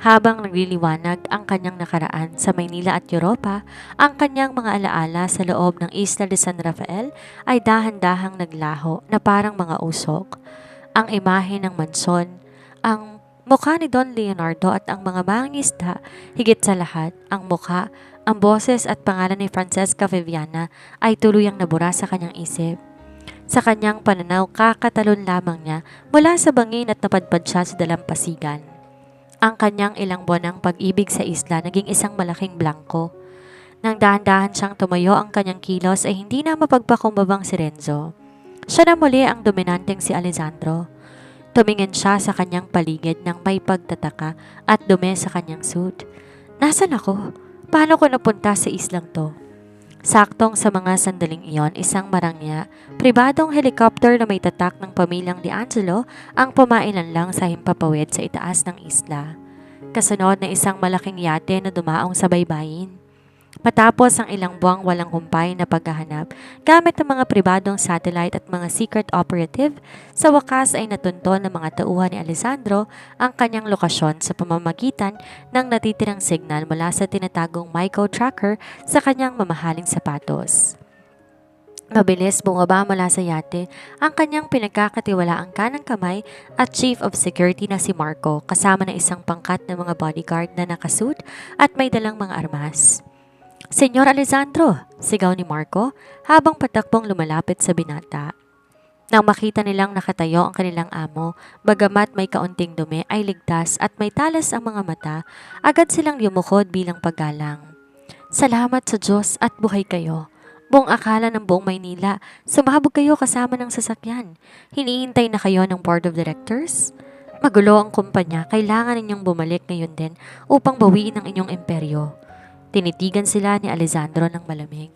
Habang nagliliwanag ang kanyang nakaraan sa Maynila at Europa, ang kanyang mga alaala sa loob ng Isla de San Rafael ay dahan-dahang naglaho na parang mga usok. Ang imahe ng mansyon, ang mukha ni Don Leonardo at ang mga mangingisda, higit sa lahat, ang mukha, ang boses at pangalan ni Francesca Viviana ay tuluyang nabura sa kanyang isip. Sa kanyang pananaw, kakatalon lamang niya mula sa bangin at napadpad siya sa dalampasigan. Ang kanyang ilang buwan ng pag-ibig sa isla naging isang malaking blanko. Nang dahan-dahan siyang tumayo, ang kanyang kilos ay hindi na mapagpakumbabang si Renzo. Siya na muli ang dominanteng si Alessandro. Tumingin siya sa kanyang paligid ng may pagtataka at dumi sa kanyang suit. Nasaan ako? Paano ko napunta sa islang to? Saktong sa mga sandaling iyon, isang marangya, pribadong helicopter na may tatak ng pamilyang D'Angelo ang pumailan lang sa himpapawid sa itaas ng isla. Kasunod na isang malaking yate na dumaong sa baybayin. Matapos ang ilang buwang walang humpay na paghahanap, gamit ang mga pribadong satellite at mga secret operative, sa wakas ay natunton ng mga tauhan ni Alessandro ang kanyang lokasyon sa pamamagitan ng natitirang signal mula sa tinatagong Myco tracker sa kanyang mamahaling sapatos. Mabilis bumaba mula sa yate ang kanyang pinagkakatiwalaang kanang kamay at chief of security na si Marco kasama ng isang pangkat na mga bodyguard na nakasuit at may dalang mga armas. Senyor Alessandro, sigaw ni Marco habang patakbong lumalapit sa binata. Nang makita nilang nakatayo ang kanilang amo, bagamat may kaunting dumi ay ligtas at may talas ang mga mata, agad silang yumukod bilang paggalang. Salamat sa Diyos at buhay kayo. Buong akala ng buong Maynila, sumabog kayo kasama ng sasakyan. Hinihintay na kayo ng board of directors? Magulo ang kumpanya, kailangan ninyong bumalik ngayon din upang bawiin ang inyong imperyo. Tinitigan sila ni Alessandro ng malamig.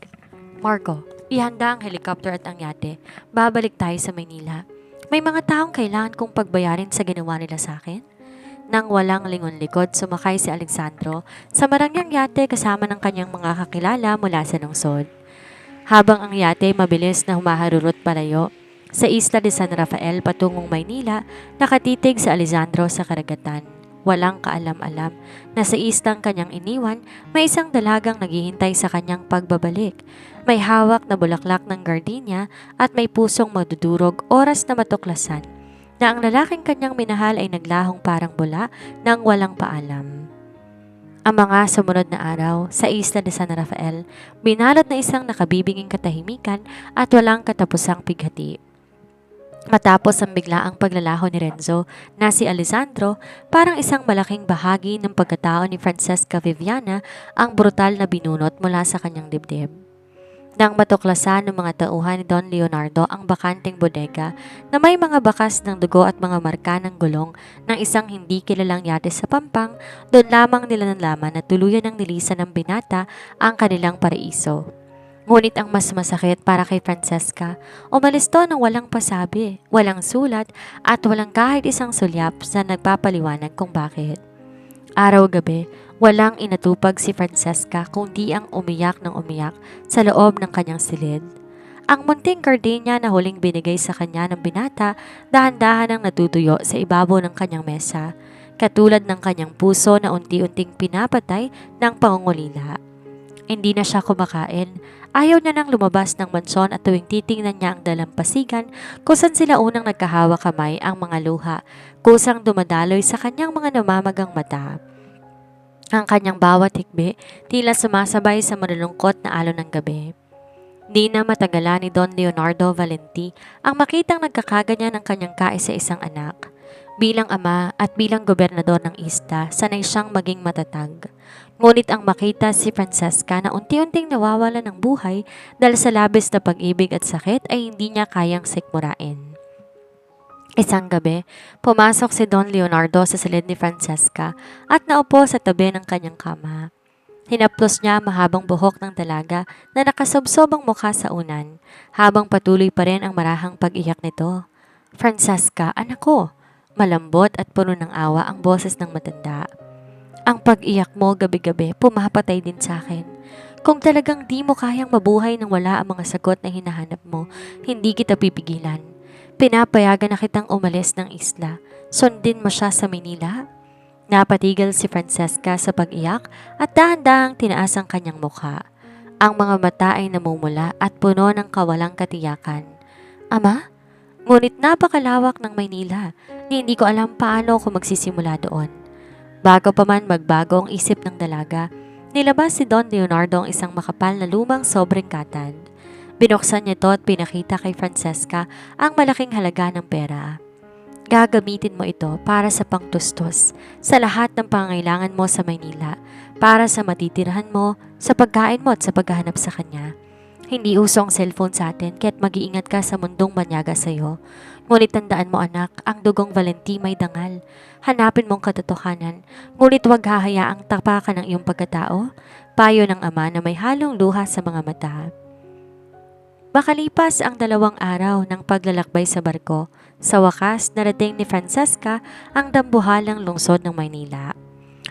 Marco, ihanda ang helicopter at ang yate. Babalik tayo sa Maynila. May mga taong kailangan kong pagbayarin sa ginawa nila sa akin. Nang walang lingon-likod, sumakay si Alessandro sa marangyang yate kasama ng kanyang mga kakilala mula sa lungsod. Habang ang yate mabilis na humaharurot palayo, sa Isla de San Rafael patungong Maynila, nakatitig si Alessandro sa karagatan. Walang kaalam-alam na sa islang kanyang iniwan, may isang dalagang naghihintay sa kanyang pagbabalik. May hawak na bulaklak ng gardenia at may pusong madudurog oras na matuklasan na ang lalaking kanyang minahal ay naglahong parang bula nang walang paalam. Ang mga sumunod na araw sa Isla de San Rafael, binalot na isang nakabibinging katahimikan at walang katapusang pighati. Matapos ang biglaang paglalaho ni Renzo na si Alessandro, parang isang malaking bahagi ng pagkatao ni Francesca Viviana ang brutal na binunot mula sa kanyang dibdib. Nang matuklasan ng mga tauhan ni Don Leonardo ang bakanteng bodega na may mga bakas ng dugo at mga marka ng gulong ng isang hindi kilalang yate sa Pampang, doon lamang nila nalaman na tuluyan ng nilisan ng binata ang kanilang paraiso. Ngunit ang mas masakit para kay Francesca, umalis to ng walang pasabi, walang sulat at walang kahit isang sulyap na nagpapaliwanag kung bakit. Araw-gabi, walang inatupag si Francesca kundi ang umiyak ng umiyak sa loob ng kanyang silid. Ang munting gardenia na huling binigay sa kanya ng binata, dahan-dahan ang natutuyo sa ibabaw ng kanyang mesa, katulad ng kanyang puso na unti-unting pinapatay ng pangungulila. Hindi na siya kumakain. Ayaw niya nang lumabas ng mansyon at tuwing titingnan niya ang dalampasigan kung saan sila unang nagkahawa kamay ang mga luha, kusang dumadaloy sa kanyang mga namamagang mata. Ang kanyang bawat hikbi tila sumasabay sa malulungkot na alon ng gabi. Di na matagalan ni Don Leonardo Valenti ang makitang nagkakaganyan ng kanyang kaisa-isang anak. Bilang ama at bilang gobernador ng isla, sanay siyang maging matatag. Ngunit ang makita si Francesca na unti-unting nawawala ng buhay dahil sa labis na pag-ibig at sakit ay hindi niya kayang sikmurain. Isang gabi, pumasok si Don Leonardo sa silid ni Francesca at naupo sa tabi ng kanyang kama. Hinaplos niya ang mahabang buhok ng dalaga na nakasubsob ang mukha sa unan, habang patuloy pa rin ang marahang pag-iyak nito. "Francesca, anak ko." Malambot at puno ng awa ang boses ng matanda. "Ang pag-iyak mo gabi-gabi pumapatay din sa akin. Kung talagang di mo kayang mabuhay nang wala ang mga sagot na hinahanap mo, hindi kita pipigilan. Pinapayagan na kitang umalis ng isla. Sundin mo siya sa Manila." Napatigil si Francesca sa pag-iyak at dahan-dahang tinaas ang kanyang mukha. Ang mga mata ay namumula at puno ng kawalang katiyakan. "Ama?" Ngunit napakalawak ng Maynila, hindi ko alam paano ako magsisimula doon. Bago pa man magbago ang isip ng dalaga, nilabas si Don Leonardo ang isang makapal na lumang sobrang katad. Binuksan niya ito at pinakita kay Francesca ang malaking halaga ng pera. "Gagamitin mo ito para sa pangtustos, sa lahat ng pangangailangan mo sa Maynila, para sa matitirahan mo, sa pagkain mo at sa paghahanap sa kanya. Hindi uso ang cellphone sa atin kaya't mag-iingat ka sa mundong banyaga sa iyo. Ngunit tandaan mo anak, ang dugong Valenti may dangal. Hanapin mong katotohanan, ngunit huwag hahayaang tapakan ng iyong pagkatao." Payo ng ama na may halong luha sa mga mata. Makalipas ang 2 araw ng paglalakbay sa barko, sa wakas narating ni Francesca ang dambuhalang lungsod ng Maynila.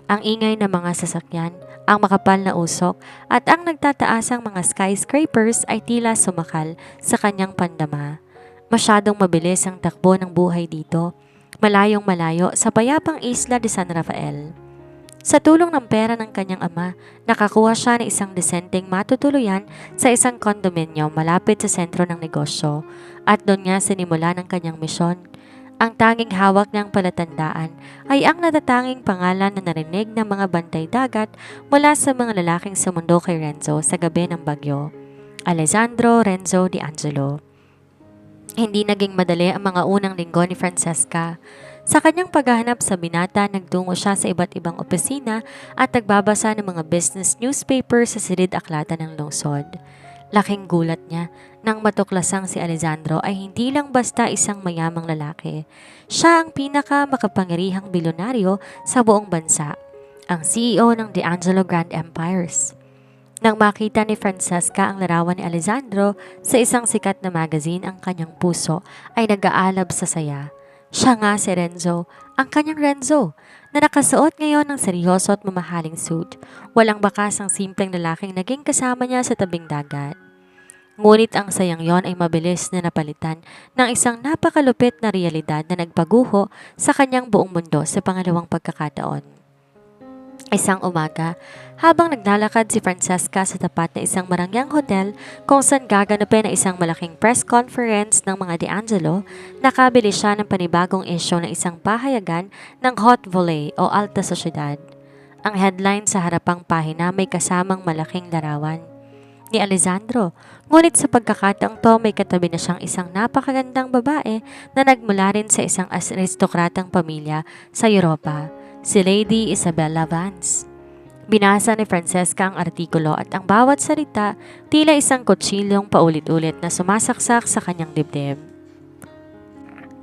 Ang ingay ng mga sasakyan, ang makapal na usok at ang nagtataasang mga skyscrapers ay tila sumakal sa kanyang pandama. Masyadong mabilis ang takbo ng buhay dito, malayong malayo sa payapang isla de San Rafael. Sa tulong ng pera ng kanyang ama, nakakuha siya ng isang desenteng matutuluyan sa isang kondominyo malapit sa sentro ng negosyo at doon nga sinimula ng kanyang misyon. Ang tanging hawak niyang palatandaan ay ang natatanging pangalan na narinig ng mga bantay dagat mula sa mga lalaking sumundo kay Renzo sa gabi ng bagyo. Alessandro Renzo Di Angelo. Hindi naging madali ang mga unang linggo ni Francesca. Sa kanyang paghahanap sa binata, nagtungo siya sa iba't ibang opisina at nagbabasa ng mga business newspaper sa silid-aklatan ng lungsod. Laking gulat niya nang matuklasang si Alessandro ay hindi lang basta isang mayamang lalaki. Siya ang pinaka-makapangyarihang bilyonaryo sa buong bansa, ang CEO ng De Angelo Grand Empires. Nang makita ni Francesca ang larawan ni Alessandro sa isang sikat na magazine, ang kanyang puso ay nag-aalab sa saya. Siya nga si Renzo, ang kanyang Renzo, na nakasuot ngayon ng seryoso at mamahaling suit. Walang bakas ang simpleng lalaking naging kasama niya sa tabing dagat. Ngunit ang sayang yon ay mabilis na napalitan ng isang napakalupit na realidad na nagpaguho sa kanyang buong mundo sa pangalawang pagkakataon. Isang umaga, habang naglalakad si Francesca sa tapat na isang marangyang hotel kung saan gaganapin ang isang malaking press conference ng mga De Angelo, nakabili siya ng panibagong isyo ng isang pahayagan ng Haute Volée o Alta Sociedad. Ang headline sa harapang pahina may kasamang malaking larawan ni Alessandro, ngunit sa pagkakataong to may katabi na siyang isang napakagandang babae na nagmula rin sa isang aristokratang pamilya sa Europa, si Lady Isabella Vance. Binasa ni Francesca ang artikulo at ang bawat salita tila isang kutsilong paulit-ulit na sumasaksak sa kanyang dibdib.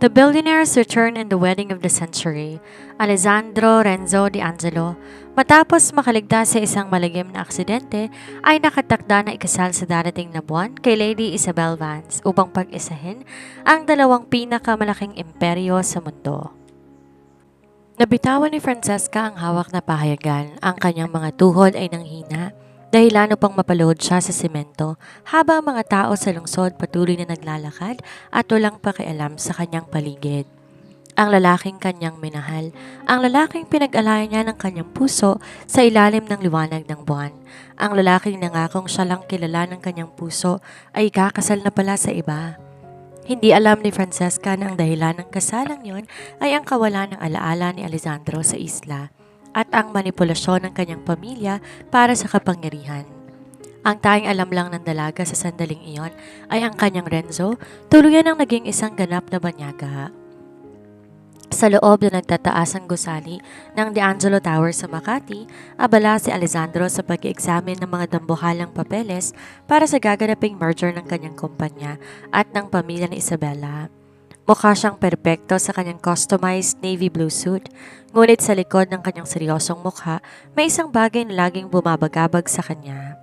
The billionaire's return in the wedding of the century, Alessandro Renzo Di Angelo, matapos makaligtas sa isang malagim na aksidente, ay nakatakda na ikasal sa darating na buwan kay Lady Isabel Vance upang pag-isahin ang dalawang pinakamalaking imperyo sa mundo. Nabitawan ni Francesca ang hawak na pahayagan, ang kanyang mga tuhod ay nanghina, dahilan upang mapalood siya sa simento habang mga tao sa lungsod patuloy na naglalakad at walang pakialam sa kanyang paligid. Ang lalaking kanyang minahal, ang lalaking pinag-alayan niya ng kanyang puso sa ilalim ng liwanag ng buwan, ang lalaking nangakong siya lang kilala ng kanyang puso ay kakasal na pala sa iba. Hindi alam ni Francesca na ang dahilan ng kasalang yon ay ang kawalan ng alaala ni Alessandro sa isla at ang manipulasyon ng kanyang pamilya para sa kapangyarihan. Ang tanging alam lang ng dalaga sa sandaling iyon ay ang kanyang Renzo tuluyan ang naging isang ganap na banyaga. Sa loob na nagtataasang gusali ng De Angelo Tower sa Makati, abala si Alessandro sa pag-i-examine ng mga dambuhalang papeles para sa gaganaping merger ng kanyang kumpanya at ng pamilya ni Isabella. Mukha siyang perpekto sa kanyang customized navy blue suit, ngunit sa likod ng kanyang seryosong mukha, may isang bagay na laging bumabagabag sa kanya.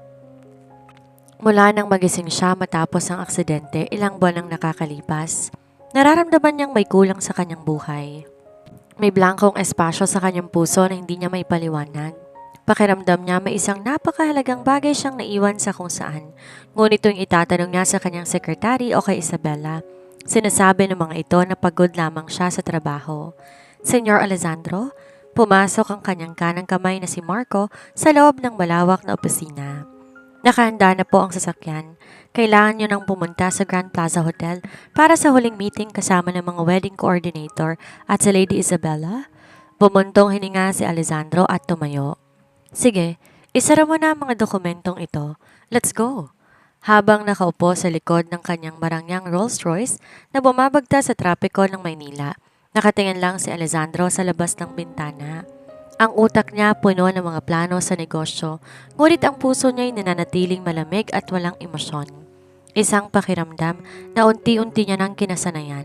Mula nang magising siya matapos ang aksidente, ilang buwan ang nakakalipas. Nararamdaman niyang may kulang sa kanyang buhay. May blankong espasyo sa kanyang puso na hindi niya may paliwanag. Pakiramdam niya may isang napakahalagang bagay siyang naiwan sa kung saan. Ngunit tuwing itatanong niya sa kanyang sekretary o kay Isabella, sinasabi ng mga ito na pagod lamang siya sa trabaho. Senyor Alessandro, pumasok ang kanyang kanang kamay na si Marco sa loob ng malawak na opisina. Nakahanda na po ang sasakyan. Kailangan nyo nang pumunta sa Grand Plaza Hotel para sa huling meeting kasama ng mga wedding coordinator at sa Lady Isabella. Bumuntong hininga si Alessandro at tumayo. Sige, isara mo na ang mga dokumentong ito. Let's go! Habang nakaupo sa likod ng kanyang marangyang Rolls Royce na bumabagta sa trapiko ng Maynila, nakatingin lang si Alessandro sa labas ng bintana. Ang utak niya puno ng mga plano sa negosyo, ngunit ang puso niya ay nananatiling malamig at walang emosyon. Isang pakiramdam na unti-unti niya nang kinasanayan.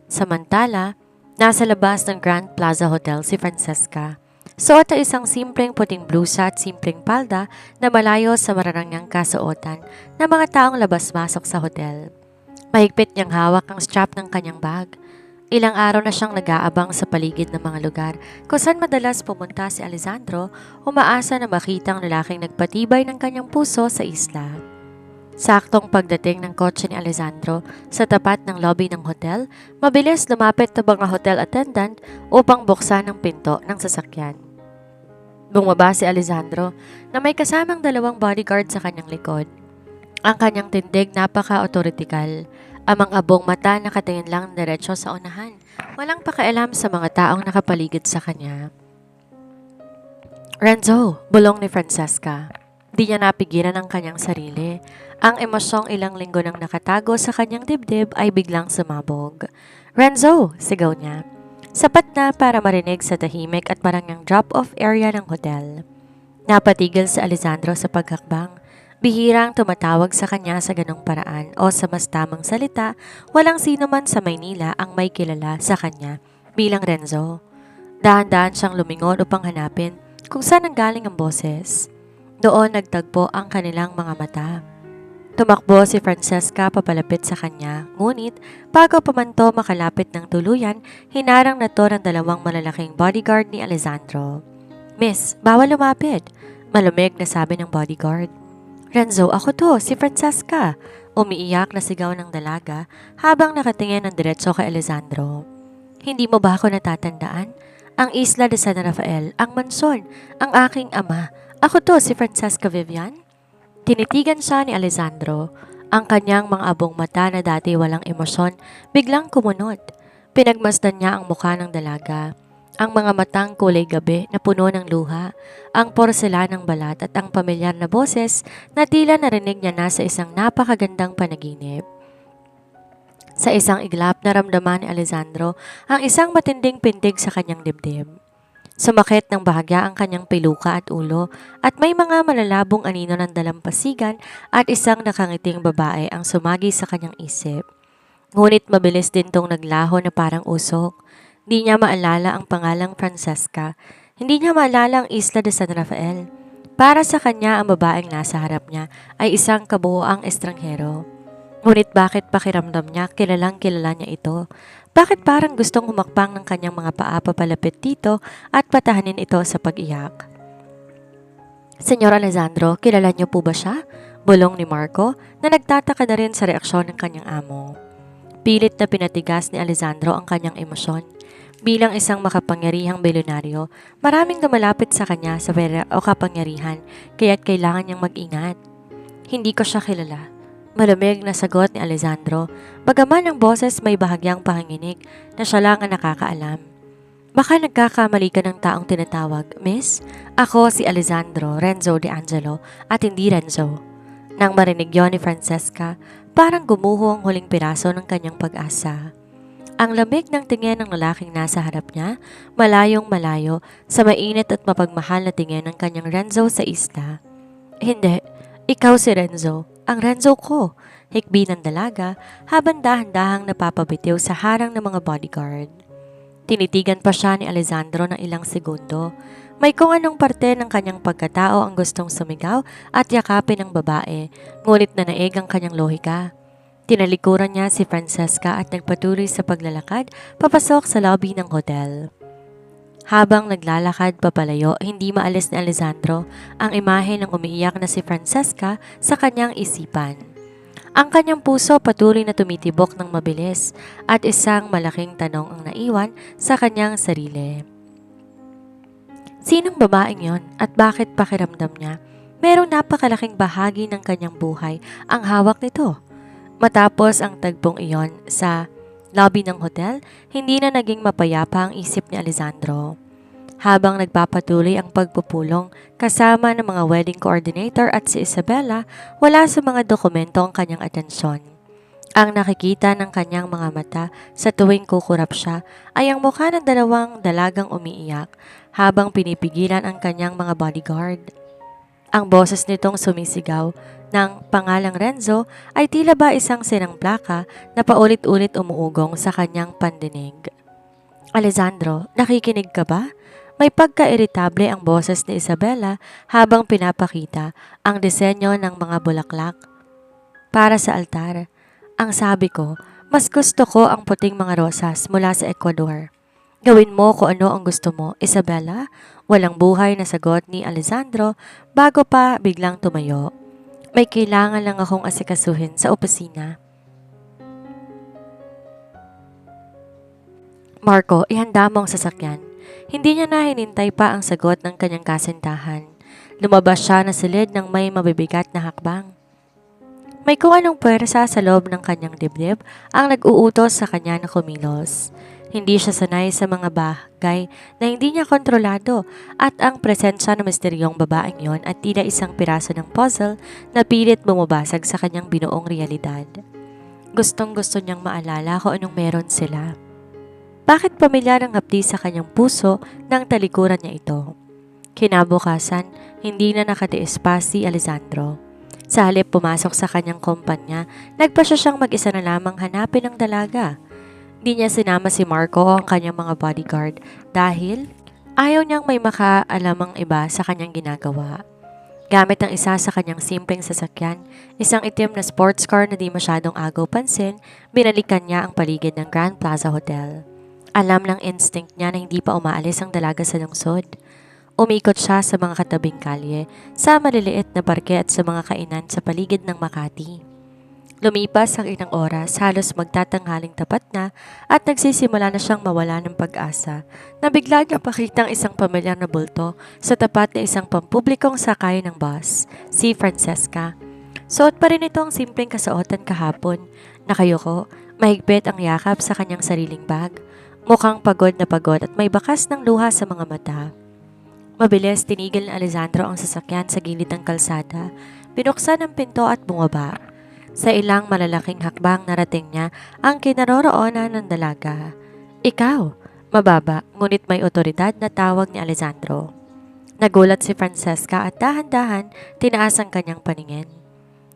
Samantala, nasa labas ng Grand Plaza Hotel si Francesca. Suot ay isang simpleng puting blusa at simpleng palda na malayo sa mararangyang kasuotan ng mga taong labas-masok sa hotel. Mahigpit niyang hawak ang strap ng kanyang bag. Ilang araw na siyang nag-aabang sa paligid ng mga lugar kung saan madalas pumunta si Alessandro, umaasa na makita ang lalaking nagpatibay ng kanyang puso sa isla. Saktong pagdating ng kotse ni Alessandro sa tapat ng lobby ng hotel, mabilis lumapit na mga hotel attendant upang buksan ang pinto ng sasakyan. Bumaba si Alessandro na may kasamang dalawang bodyguard sa kanyang likod. Ang kanyang tindig napaka-authoritical. Amang abong mata nakatingin lang diretso sa unahan. Walang pakialam sa mga taong nakapaligid sa kanya. Renzo, bulong ni Francesca. Di niya napigilan ang kanyang sarili. Ang emosyong ilang linggo nang nakatago sa kanyang dibdib ay biglang sumabog. Renzo, sigaw niya. Sapat na para marinig sa tahimik at marangyang drop-off area ng hotel. Napatigil si Alessandro sa paghakbang. Bihirang tumatawag sa kanya sa ganong paraan o sa mas tamang salita, walang sino man sa Maynila ang may kilala sa kanya bilang Renzo. Dahan-dahan siyang lumingon upang hanapin kung saan nanggaling ang boses. Doon nagtagpo ang kanilang mga mata. Tumakbo si Francesca papalapit sa kanya, ngunit bago pa man to makalapit ng tuluyan, hinarang na to ng dalawang malalaking bodyguard ni Alessandro. Miss, bawal lumapit, malamig na sabi ng bodyguard. Renzo, ako to, si Francesca. Umiiyak na sigaw ng dalaga habang nakatingin ng diretso kay Alessandro. Hindi mo ba ako natatandaan? Ang Isla de San Rafael, ang mansyon, ang aking ama. Ako to, si Francesca Vivian. Tinitigan siya ni Alessandro. Ang kanyang mga abong mata na dati walang emosyon, biglang kumunot. Pinagmasdan niya ang mukha ng dalaga. Ang mga matang kulay gabi na puno ng luha, ang porselanang balat at ang pamilyar na boses na tila narinig niya na sa isang napakagandang panaginip. Sa isang iglap naramdaman ni Alessandro ang isang matinding pintig sa kanyang dibdib. Sumakit ng bahagya ang kanyang piluka at ulo at may mga malalabong anino ng dalampasigan at isang nakangiting babae ang sumagi sa kanyang isip. Ngunit mabilis din tong naglaho na parang usok. Hindi niya maalala ang pangalang Francesca. Hindi niya maalala ang Isla de San Rafael. Para sa kanya, ang babaeng nasa harap niya ay isang kabuoang estranghero. Ngunit bakit pakiramdam niya kilalang kilala niya ito? Bakit parang gustong humakbang ng kanyang mga paa papalapit dito at patahanin ito sa pag-iyak? Senyor Alessandro, kilala niyo po ba siya? Bulong ni Marco na nagtataka na rin sa reaksyon ng kanyang amo. Pilit na pinatigas ni Alessandro ang kanyang emosyon. Bilang isang makapangyarihang milyonaryo, maraming lumalapit sa kanya sa pera o kapangyarihan kaya't kailangan niyang mag-ingat. Hindi ko siya kilala. Malamig na sagot ni Alessandro, bagaman ang boses may bahagyang panginginig na siya lang ang nakakaalam. Baka nagkakamali ka ng taong tinatawag, Miss? Ako si Alessandro Renzo De Angelo at hindi Renzo. Nang marinig yon ni Francesca, parang gumuho ang huling piraso ng kanyang pag-asa. Ang lamig ng tingin ng lalaking nasa harap niya, malayong malayo sa mainit at mapagmahal na tingin ng kanyang Renzo sa isla. Hindi, ikaw si Renzo, ang Renzo ko, hikbi ng dalaga habang dahan-dahang napapabitiw sa harang ng mga bodyguard. Tinitigan pa siya ni Alessandro ng ilang segundo. May kung anong parte ng kanyang pagkatao ang gustong sumigaw at yakapin ng babae, ngunit nanaig ang kanyang lohika. Tinalikuran niya si Francesca at nagpatuloy sa paglalakad papasok sa lobby ng hotel. Habang naglalakad papalayo, hindi maalis ni Alessandro ang imahe ng umiiyak na si Francesca sa kanyang isipan. Ang kanyang puso patuloy na tumitibok ng mabilis at isang malaking tanong ang naiwan sa kanyang sarili. Sinong babaeng yon at bakit pakiramdam niya merong napakalaking bahagi ng kanyang buhay ang hawak nito? Matapos ang tagpong iyon sa lobby ng hotel, hindi na naging mapayapa ang isip ni Alessandro. Habang nagpapatuloy ang pagpupulong kasama ng mga wedding coordinator at si Isabella, wala sa mga dokumento ang kanyang atensyon. Ang nakikita ng kanyang mga mata sa tuwing kukurap siya ay ang mukha ng dalawang dalagang umiiyak habang pinipigilan ang kanyang mga bodyguard. Ang boses nitong sumisigaw ng pangalang Renzo ay tila ba isang sinang plaka na paulit-ulit umuugong sa kanyang pandinig. Alessandro, nakikinig ka ba? May pagka-iritable ang boses ni Isabella habang pinapakita ang disenyo ng mga bulaklak para sa altar. Ang sabi ko, mas gusto ko ang puting mga rosas mula sa Ecuador. Gawin mo kung ano ang gusto mo, Isabella. Walang buhay na sagot ni Alessandro bago pa biglang tumayo. May kailangan lang akong asikasuhin sa opisina. Marco, ihanda mo ang sasakyan. Hindi niya na hinintay pa ang sagot ng kanyang kasintahan. Lumabas siya na silid ng may mabibigat na hakbang. May kung anong puwersa sa loob ng kanyang dibdib ang nag-uutos sa kanya na kumilos. Hindi siya sanay sa mga bagay na hindi niya kontrolado at ang presensya ng misteryong babaeng yon at tila isang piraso ng puzzle na pilit bumabasag sa kanyang binuong realidad. Gustong-gusto niyang maalala kung anong meron sila. Bakit pamilyar ang hapdi sa kanyang puso nang talikuran niya ito? Kinabukasan, hindi na nakatiis pa si Alessandro. Sa halip pumasok sa kanyang kumpanya, nagpasya siyang mag-isa na lamang hanapin ang dalaga. Di niya sinama si Marco o ang kanyang mga bodyguard dahil ayaw niyang may makaalamang iba sa kanyang ginagawa. Gamit ang isa sa kanyang simpleng sasakyan, isang itim na sports car na di masyadong agaw pansin, binalikan niya ang paligid ng Grand Plaza Hotel. Alam ng instinct niya na hindi pa umaalis ang dalaga sa lungsod. Umikot siya sa mga katabing kalye, sa maliliit na parke at sa mga kainan sa paligid ng Makati. Lumipas ang ilang oras, halos magtatanghaling tapat na at nagsisimula na siyang mawala ng pag-asa na bigla niya pakitang isang pamilyar na bulto sa tapat na isang pampublikong sakay ng bus, si Francesca. Suot pa rin ito ang simpleng kasuotan kahapon. Nakayuko, mahigpit ang yakap sa kanyang sariling bag. Mukhang pagod na pagod at may bakas ng luha sa mga mata. Mabilis tinigil ni Alessandro ang sasakyan sa gilid ng kalsada, binuksan ang pinto at bumaba. Sa ilang malalaking hakbang narating niya ang kinaroroonan ng dalaga. Ikaw, Mababa, ngunit may otoridad na tawag ni Alessandro. Nagulat si Francesca at dahan-dahan tinaas ang kanyang paningin.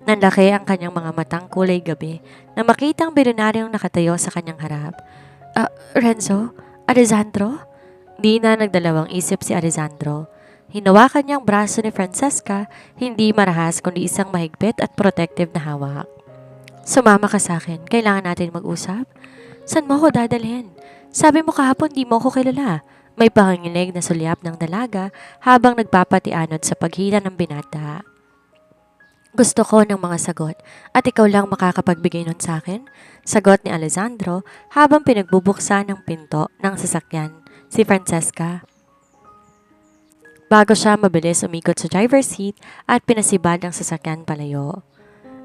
Nanlaki ang kanyang mga matang kulay gabi na makitang bilyonaryong nakatayo sa kanyang harap. Renzo? Alessandro? Di na nagdalawang isip si Alessandro. Hinawakan niyang braso ni Francesca, hindi marahas kundi isang mahigpit at protective na hawak. Sumama ka sa akin, kailangan natin mag-usap. Saan mo ko dadalhin? Sabi mo kahapon di mo ko kilala. May panginginig na sulyap ng dalaga habang nagpapatianod sa paghila ng binata. Gusto ko ng mga sagot at ikaw lang makakapagbigay nun sa akin, sagot ni Alessandro habang pinagbubuksan ng pinto ng sasakyan si Francesca. Bago siya mabilis umikot sa driver's seat at pinasibad ang sasakyan palayo.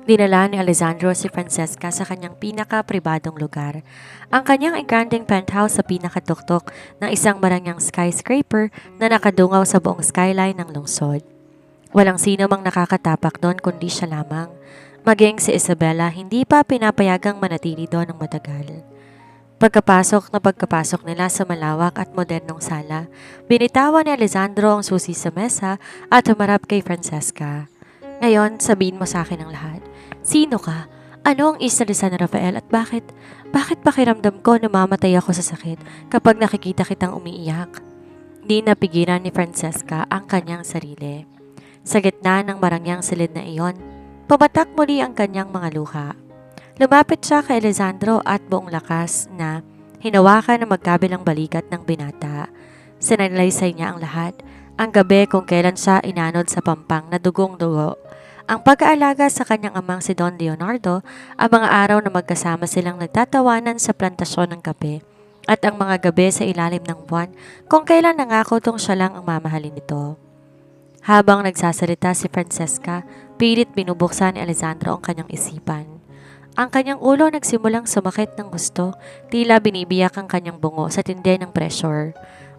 Dinala ni Alessandro si Francesca sa kanyang pinaka-pribadong lugar, ang kanyang encanting penthouse sa pinakatuktok ng isang marangyang skyscraper na nakadungaw sa buong skyline ng lungsod. Walang sino mang nakakatapak doon kundi siya lamang. Maging si Isabella hindi pa pinapayagang manatili doon ng matagal. Pagkapasok nila sa malawak at modernong sala, binitawan ni Alessandro ang susi sa mesa at humarap kay Francesca. Ngayon, sabihin mo sa akin ang lahat. Sino ka? Ano ang isla ni San Rafael at bakit pakiramdam ko namamatay ako sa sakit kapag nakikita kitang umiiyak? Di napigilan ni Francesca ang kanyang sarili. Sa gitna ng marangyang silid na iyon, pumatak muli ang kanyang mga luha. Lumapit siya kay Alessandro at buong lakas na hinawakan ng magkabilang balikat ng binata. Sinalaysay niya ang lahat, ang gabi kung kailan siya inanod sa pampang na dugong-dugo, ang pag-aalaga sa kanyang amang si Don Leonardo, ang mga araw na magkasama silang nagtatawanan sa plantasyon ng kape, at ang mga gabi sa ilalim ng buwan kung kailan nangako tong siya lang ang mamahalin nito. Habang nagsasalita si Francesca, pilit binubuksan ni Alessandro ang kanyang isipan. Ang kanyang ulo nagsimulang sumakit ng gusto, tila binibiyak ang kanyang bungo sa tindi ng pressure.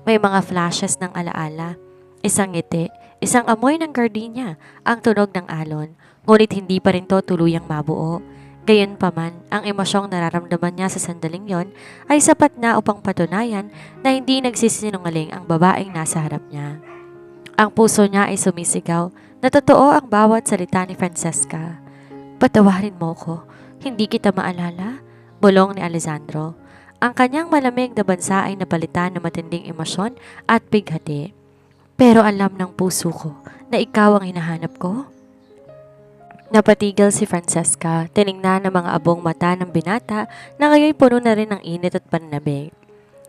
May mga flashes ng alaala, isang ngiti, isang amoy ng gardenia, ang tunog ng alon, ngunit hindi pa rin to tuluyang mabuo. Gayunpaman, ang emosyong nararamdaman niya sa sandaling yon ay sapat na upang patunayan na hindi nagsisinungaling ang babaeng nasa harap niya. Ang puso niya ay sumisigaw na totoo ang bawat salita ni Francesca. Patawarin mo ko, hindi kita maalala, bulong ni Alessandro. Ang kanyang malamig na bansa ay napalitan ng matinding emosyon at bighati. Pero alam ng puso ko na ikaw ang hinahanap ko. Napatigil si Francesca, tiningnan ng mga abong mata ng binata na ngayon puno na rin ng init at pananabig.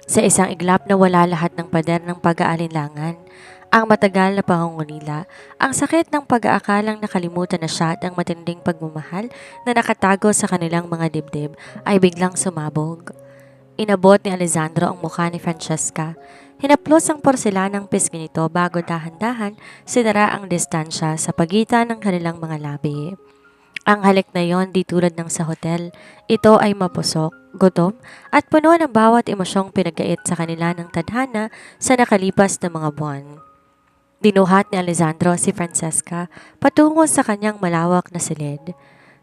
Sa isang iglap na wala lahat ng pader ng pag-aalinlangan, ang matagal na pangungunila, ang sakit ng pag-aakalang nakalimutan na siya at ang matinding pagmamahal na nakatago sa kanilang mga dibdib ay biglang sumabog. Inabot ni Alessandro ang mukha ni Francesca. Hinaplos ang porselanang pisngi nito bago dahan-dahan sinara ang distansya sa pagitan ng kanilang mga labi. Ang halik na yon di tulad ng sa hotel. Ito ay mapusok, gutom at puno ng bawat emosyong pinagkait sa kanila ng tadhana sa nakalipas na mga buwan. Dinuhat ni Alessandro si Francesca patungo sa kanyang malawak na silid.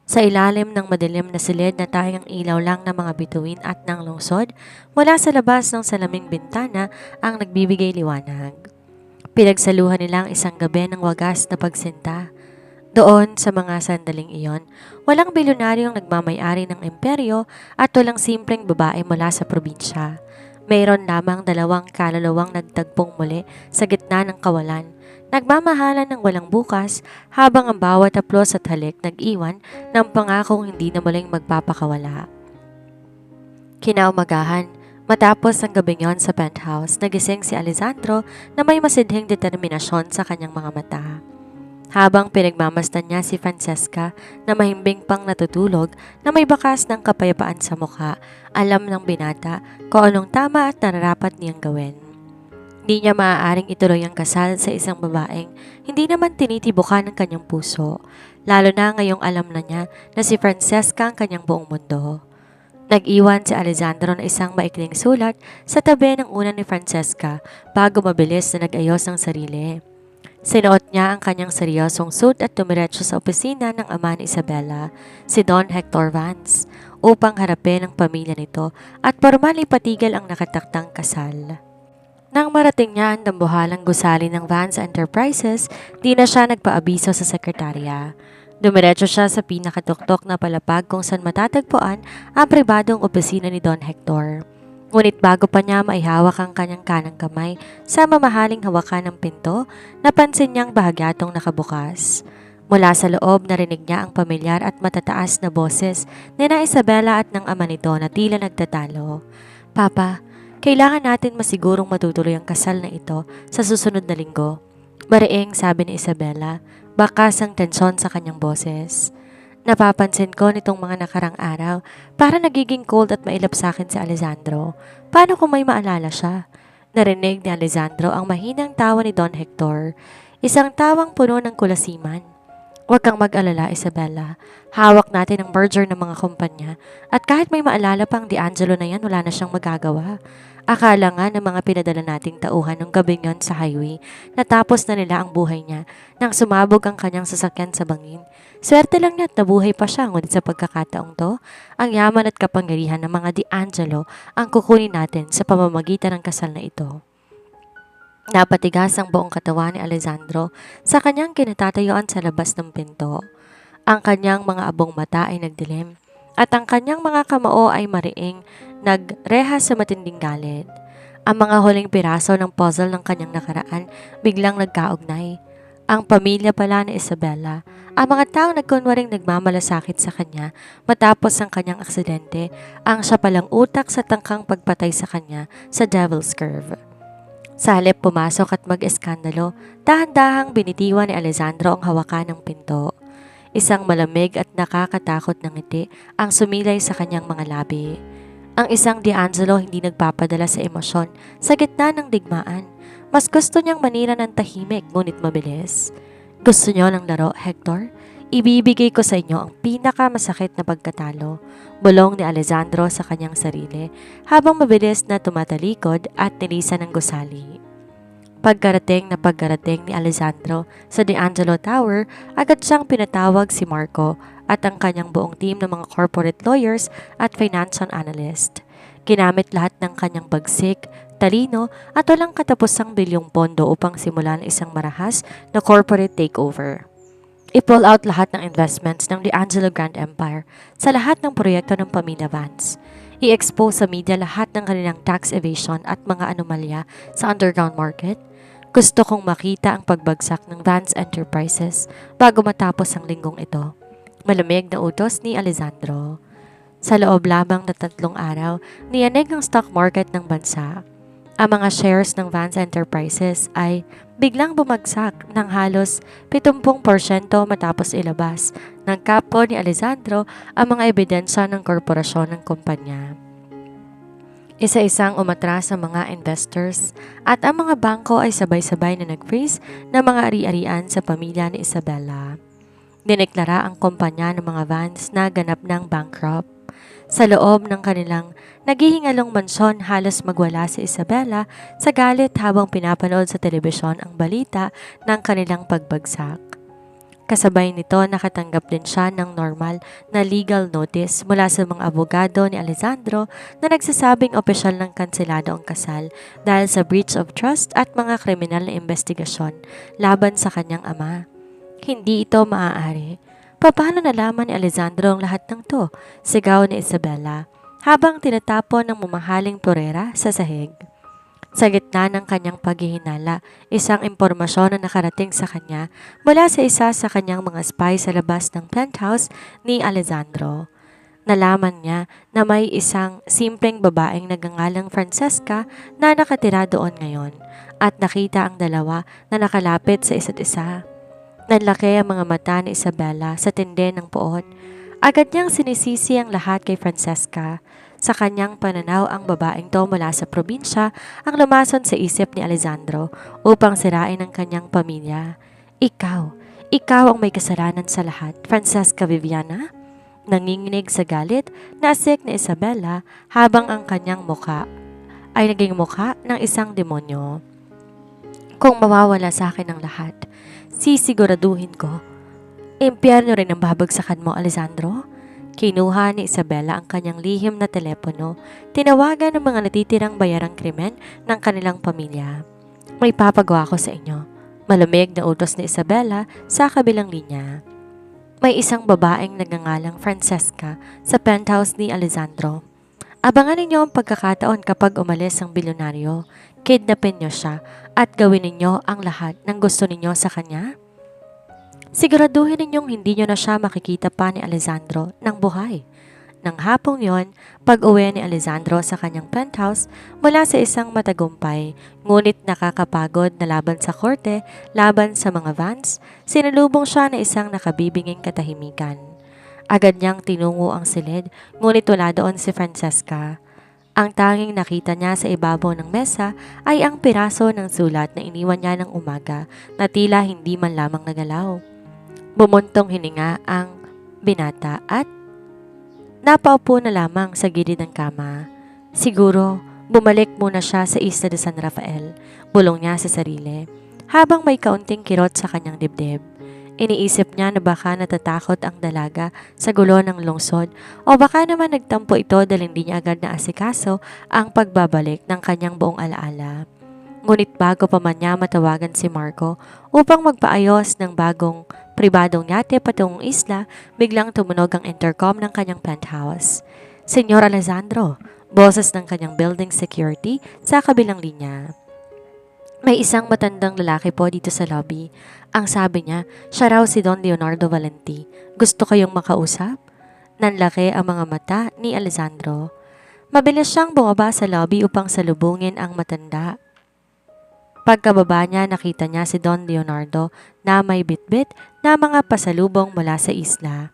Sa ilalim ng madilim na silid na tayang ilaw lang ng mga bituin at ng lungsod, mula sa labas ng salaming bintana ang nagbibigay liwanag. Pinagsaluhan nilang isang gabi ng wagas na pagsinta. Doon sa mga sandaling iyon, walang bilyonaryong nagmamayari ng imperyo at walang simpleng babae mula sa probinsya. Mayroon lamang dalawang kaluluwang nagtagpong muli sa gitna ng kawalan, nagmamahalan ng walang bukas habang ang bawat haplos at halik nag-iwan ng pangakong hindi na muling magpapakawala. Kinaumagahan, matapos ang gabing yon sa penthouse, nagising si Alessandro na may masidhing determinasyon sa kanyang mga mata. Habang pinagmamasdan niya si Francesca na mahimbing pang natutulog na may bakas ng kapayapaan sa mukha, alam ng binata kung anong tama at nararapat niyang gawin. Hindi niya maaaring ituloy ang kasal sa isang babaeng hindi naman tinitibukan ng kanyang puso, lalo na ngayong alam na niya na si Francesca ang kanyang buong mundo. Nag-iwan si Alessandro ng isang maikling sulat sa tabi ng una ni Francesca bago mabilis na nag-ayos ng sarili. Sinuot niya ang kanyang seryosong suit at tumiretso sa opisina ng ama ni Isabella, si Don Hector Vance. upang harapin ang pamilya nito at formal ipatigil ang nakataktang kasal. Nang marating niya ang dambuhalang gusali ng Vance Enterprises, di na siya nagpaabiso sa sekretarya. Dumiretso siya sa pinakatuktok na palapag kung saan matatagpuan ang pribadong opisina ni Don Hector. Ngunit bago pa niya maihawak ang kanyang kanang kamay sa mamahaling hawakan ng pinto, napansin niyang bahagyatong nakabukas. Mula sa loob narinig niya ang pamilyar at matataas na boses ni na Isabela at ng ama nito na tila nagtatalo. "Papa, kailangan natin masigurong matutuloy ang kasal na ito sa susunod na linggo," mariing sabi ni Isabela, bakas ang tensyon sa kanyang boses. "Napapansin ko nitong mga nakarang araw, para nagiging cold at mailap sa akin si Alessandro. Paano kung may maalala siya?" Narinig ni Alessandro ang mahinang tawa ni Don Hector, isang tawang puno ng kulasiman. "Huwag kang mag-alala, Isabella. Hawak natin ang merger ng mga kumpanya at kahit may maalala pang D'Angelo na yan, wala na siyang magagawa. Akala nga ng mga pinadala nating tauhan nung gabing yon sa highway, natapos na nila ang buhay niya nang sumabog ang kanyang sasakyan sa bangin. Swerte lang niya at nabuhay pa siya, ngunit sa pagkakataong to, ang yaman at kapangyarihan ng mga D'Angelo ang kukunin natin sa pamamagitan ng kasal na ito." Napatigas ang buong katawan ni Alessandro sa kanyang kinatatayuan sa labas ng pinto. Ang kanyang mga abong mata ay nagdilim at ang kanyang mga kamao ay mariing nagrehas sa matinding galit. Ang mga huling piraso ng puzzle ng kanyang nakaraan biglang nagkaugnay. Ang pamilya pala ni Isabella, ang mga taong nagkunwaring nagmamalasakit sa kanya matapos ang kanyang aksidente, ang siya palang utak sa tangkang pagpatay sa kanya sa Devil's Curve. Sa halip pumasok at mag-eskandalo, dahan-dahang binitiwan ni Alessandro ang hawakan ng pinto. Isang malamig at nakakatakot na ngiti ang sumilay sa kanyang mga labi. Ang isang D'Angelo hindi nagpapadala sa emosyon sa gitna ng digmaan. Mas gusto niyang manira ng tahimik ngunit mabilis. "Gusto niyo ng laro, Hector? Ibibigay ko sa inyo ang pinakamasakit na pagkatalo," bulong ni Alessandro sa kanyang sarili habang mabilis na tumatalikod at nilisan ng gusali. Pagkarating ni Alessandro sa D'Angelo Tower, agad siyang pinatawag si Marco at ang kanyang buong team ng mga corporate lawyers at financial analyst. Ginamit lahat ng kanyang bagsik, talino at walang katapusang bilyong pondo upang simulan isang marahas na corporate takeover. I-pull out lahat ng investments ng D'Angelo Grand Empire sa lahat ng proyekto ng pamilya Vance. I-expose sa media lahat ng kanilang tax evasion at mga anomalya sa underground market. Gusto kong makita ang pagbagsak ng Vance Enterprises bago matapos ang linggong ito. Malamig na utos ni Alessandro. Sa loob lamang na 3 araw, niyanig ang stock market ng bansa. Ang mga shares ng Vance Enterprises ay biglang bumagsak ng halos 70% matapos ilabas ng kapo ni Alessandro ang mga ebidensya ng korporasyon ng kumpanya. Isa-isang umatras ang mga investors at ang mga bangko ay sabay-sabay na nag-freeze ng mga ari-arian sa pamilya ni Isabella. Dineklara ang kumpanya ng mga Vance na ganap ng bankrupt. Sa loob ng kanilang naghihingalong mansyon, halos magwala si Isabella sa galit habang pinapanood sa telebisyon ang balita ng kanilang pagbagsak. Kasabay nito, nakatanggap din siya ng normal na legal notice mula sa mga abogado ni Alessandro na nagsasabing opisyal ng kanselado ang kasal dahil sa breach of trust at mga kriminal na investigasyon laban sa kanyang ama. Hindi ito maaari. Paano nalaman ni Alessandro ang lahat ng to? Sigaw ni Isabella habang tinatapon ng mamahaling purera sa sahig. Sa gitna ng kanyang paghihinala, isang impormasyon na nakarating sa kanya mula sa isa sa kanyang mga spy sa labas ng penthouse ni Alessandro. Nalaman niya na may isang simpleng babaeng nagngangalang Francesca na nakatira doon ngayon at nakita ang dalawa na nakalapit sa isa't isa. Nanlaki ang mga mata ni Isabella sa tindi ng puot. Agad niyang sinisisi ang lahat kay Francesca. Sa kanyang pananaw, ang babaeng to mula sa probinsya ang lumason sa isip ni Alessandro upang sirain ang kanyang pamilya. Ikaw ang may kasalanan sa lahat, Francesca Viviana?" Nanginginig sa galit na asik ni Isabella habang ang kanyang muka ay naging mukha ng isang demonyo. "Kung mawawala sa akin ang lahat, sisiguraduhin ko, impyerno rin ang babagsakan mo, Alessandro. Kinuha ni Isabela ang kanyang lihim na telepono. Tinawagan ng mga natitirang bayarang krimen ng kanilang pamilya. May papagawa ko sa inyo. Malamig na utos ni Isabela sa kabilang linya. May isang babaeng nagngangalang Francesca sa penthouse ni Alessandro. Abangan ninyo ang pagkakataon kapag umalis ang bilyonaryo. Kidnapin niyo siya at gawin ninyo ang lahat ng gusto ninyo sa kanya. Siguraduhin ninyong hindi niyo na siya makikita pa ni Alessandro ng buhay. Nang hapong yon, pag-uwi ni Alessandro sa kanyang penthouse mula sa isang matagumpay, ngunit nakakapagod na laban sa korte, laban sa mga Vance, sinalubong siya na isang nakabibinging katahimikan. Agad niyang tinungo ang silid, ngunit wala doon si Francesca. Ang tanging nakita niya sa ibabaw ng mesa ay ang piraso ng sulat na iniwan niya ng umaga na tila hindi man lamang nagalaw. Bumuntong hininga ang binata at napaupo na lamang sa gilid ng kama. Siguro, bumalik muna siya sa Isla de San Rafael, bulong niya sa sarili, habang may kaunting kirot sa kanyang dibdib. Iniisip niya na baka natatakot ang dalaga sa gulo ng lungsod o baka naman nagtampo ito dahil hindi niya agad na asikaso ang pagbabalik ng kanyang buong alaala. Ngunit bago pa man niya matawagan si Marco upang magpaayos ng bagong pribadong yate patungong isla, biglang tumunog ang intercom ng kanyang penthouse. Senyor Alessandro, boses ng kanyang building security sa kabilang linya. May isang matandang lalaki po dito sa lobby. Ang sabi niya, siya raw si Don Leonardo Valenti. Gusto kayong makausap? Nanlaki ang mga mata ni Alessandro. Mabilis siyang bumaba sa lobby upang salubungin ang matanda. Pagkababa niya, nakita niya si Don Leonardo na may bitbit na mga pasalubong mula sa isla.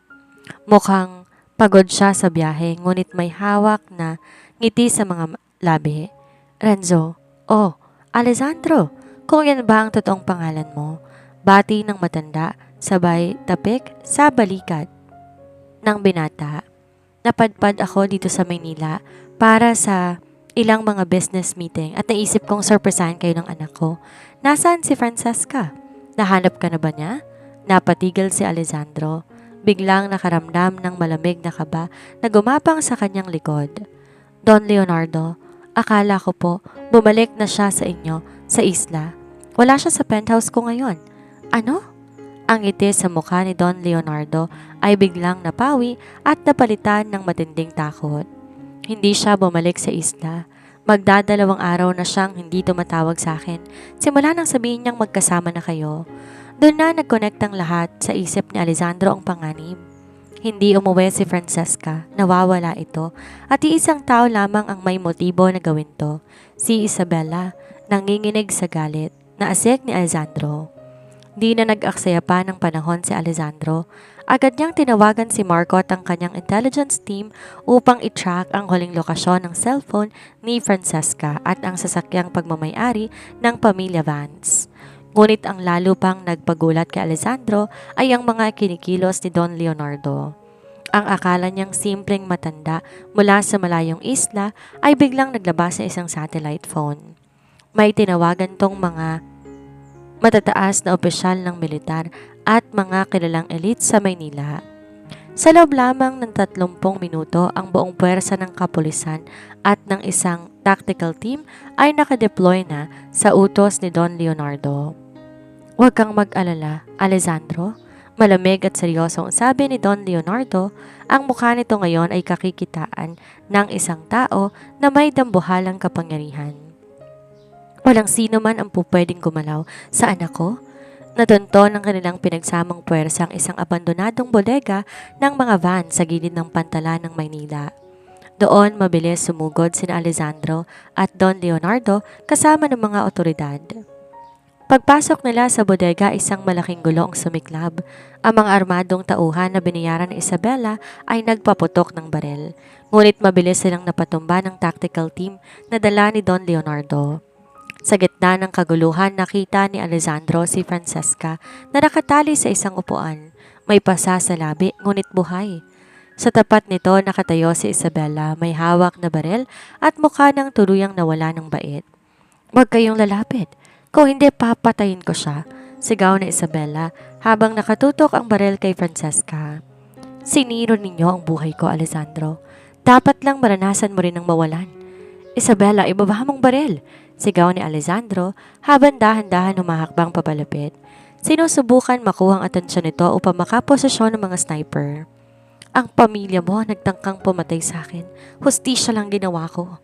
Mukhang pagod siya sa biyahe, ngunit may hawak na ngiti sa mga labi. Renzo, oh, Alessandro, kung yan ba ang totoong pangalan mo? Bati ng matanda, sabay tapik sa balikat ng binata. Napadpad ako dito sa Maynila para sa ilang mga business meeting at naisip kong surpresahin kayo ng anak ko. Nasaan si Francesca? Nahanap ka na ba niya? Napatigil si Alessandro. Biglang nakaramdam ng malamig na kaba na gumapang sa kanyang likod. Don Leonardo, akala ko po bumalik na siya sa inyo sa isla. Wala siya sa penthouse ko ngayon. Ano? Ang ngiti sa mukha ni Don Leonardo ay biglang napawi at napalitan ng matinding takot. Hindi siya bumalik sa isla. Magdadalawang araw na siyang hindi tumatawag sa akin. Simula nang sabihin niyang magkasama na kayo. Doon na nag-connect ang lahat sa isip ni Alessandro ang panganib. Hindi umuwi si Francesca, nawawala ito, at iisang tao lamang ang may motibo na gawin to, si Isabela, nanginginig sa galit, na asik ni Alessandro. Di na nag-aksaya pa ng panahon si Alessandro. Agad niyang tinawagan si Marco at ang kanyang intelligence team upang i-track ang huling lokasyon ng cellphone ni Francesca at ang sasakyang pagmamayari ng pamilya Vance. Ngunit ang lalo pang nagpagulat kay Alessandro ay ang mga kinikilos ni Don Leonardo. Ang akala niyang simpleng matanda mula sa malayong isla ay biglang naglabas ng isang satellite phone. May tinawagan tong mga matataas na opisyal ng militar at mga kilalang elite sa Maynila. Sa loob lamang ng 30 minuto, ang buong puwersa ng kapulisan at ng isang tactical team ay nakadeploy na sa utos ni Don Leonardo. Huwag kang mag-alala, Alessandro. Malamig at seryosong sabi ni Don Leonardo, ang mukha nito ngayon ay kakikitaan ng isang tao na may dambuhalang kapangyarihan. Walang sino man ang pupwedeng gumalaw sa anak ko. Natunto ng kanilang pinagsamang puwersa ang isang abandonadong bodega ng mga van sa gilid ng pantalan ng Maynila. Doon mabilis sumugod sina Alessandro at Don Leonardo kasama ng mga otoridad. Pagpasok nila sa bodega, isang malaking gulo ang sumiklab. Ang mga armadong tauhan na binayaran ni Isabela ay nagpaputok ng barel. Ngunit mabilis silang napatumba ng tactical team na dala ni Don Leonardo. Sa gitna ng kaguluhan, nakita ni Alessandro si Francesca na nakatali sa isang upuan. May pasa sa labi, ngunit buhay. Sa tapat nito, nakatayo si Isabela, may hawak na barel at mukha ng tuluyang nawala ng bait. Huwag kayong lalapit. Kung hindi, papatayin ko siya, sigaw na Isabela habang nakatutok ang barel kay Francesca. Siniro ninyo ang buhay ko, Alessandro. Dapat lang maranasan mo rin ang mawalan. Isabella, ibaba mong baril! Sigaw ni Alessandro habang dahan-dahan humahakbang papalapit. Sinusubukan makuha ang atensyon nito upang makaposisyon ng mga sniper. Ang pamilya mo nagtangkang pumatay sa akin. Hustisya lang ginawa ko.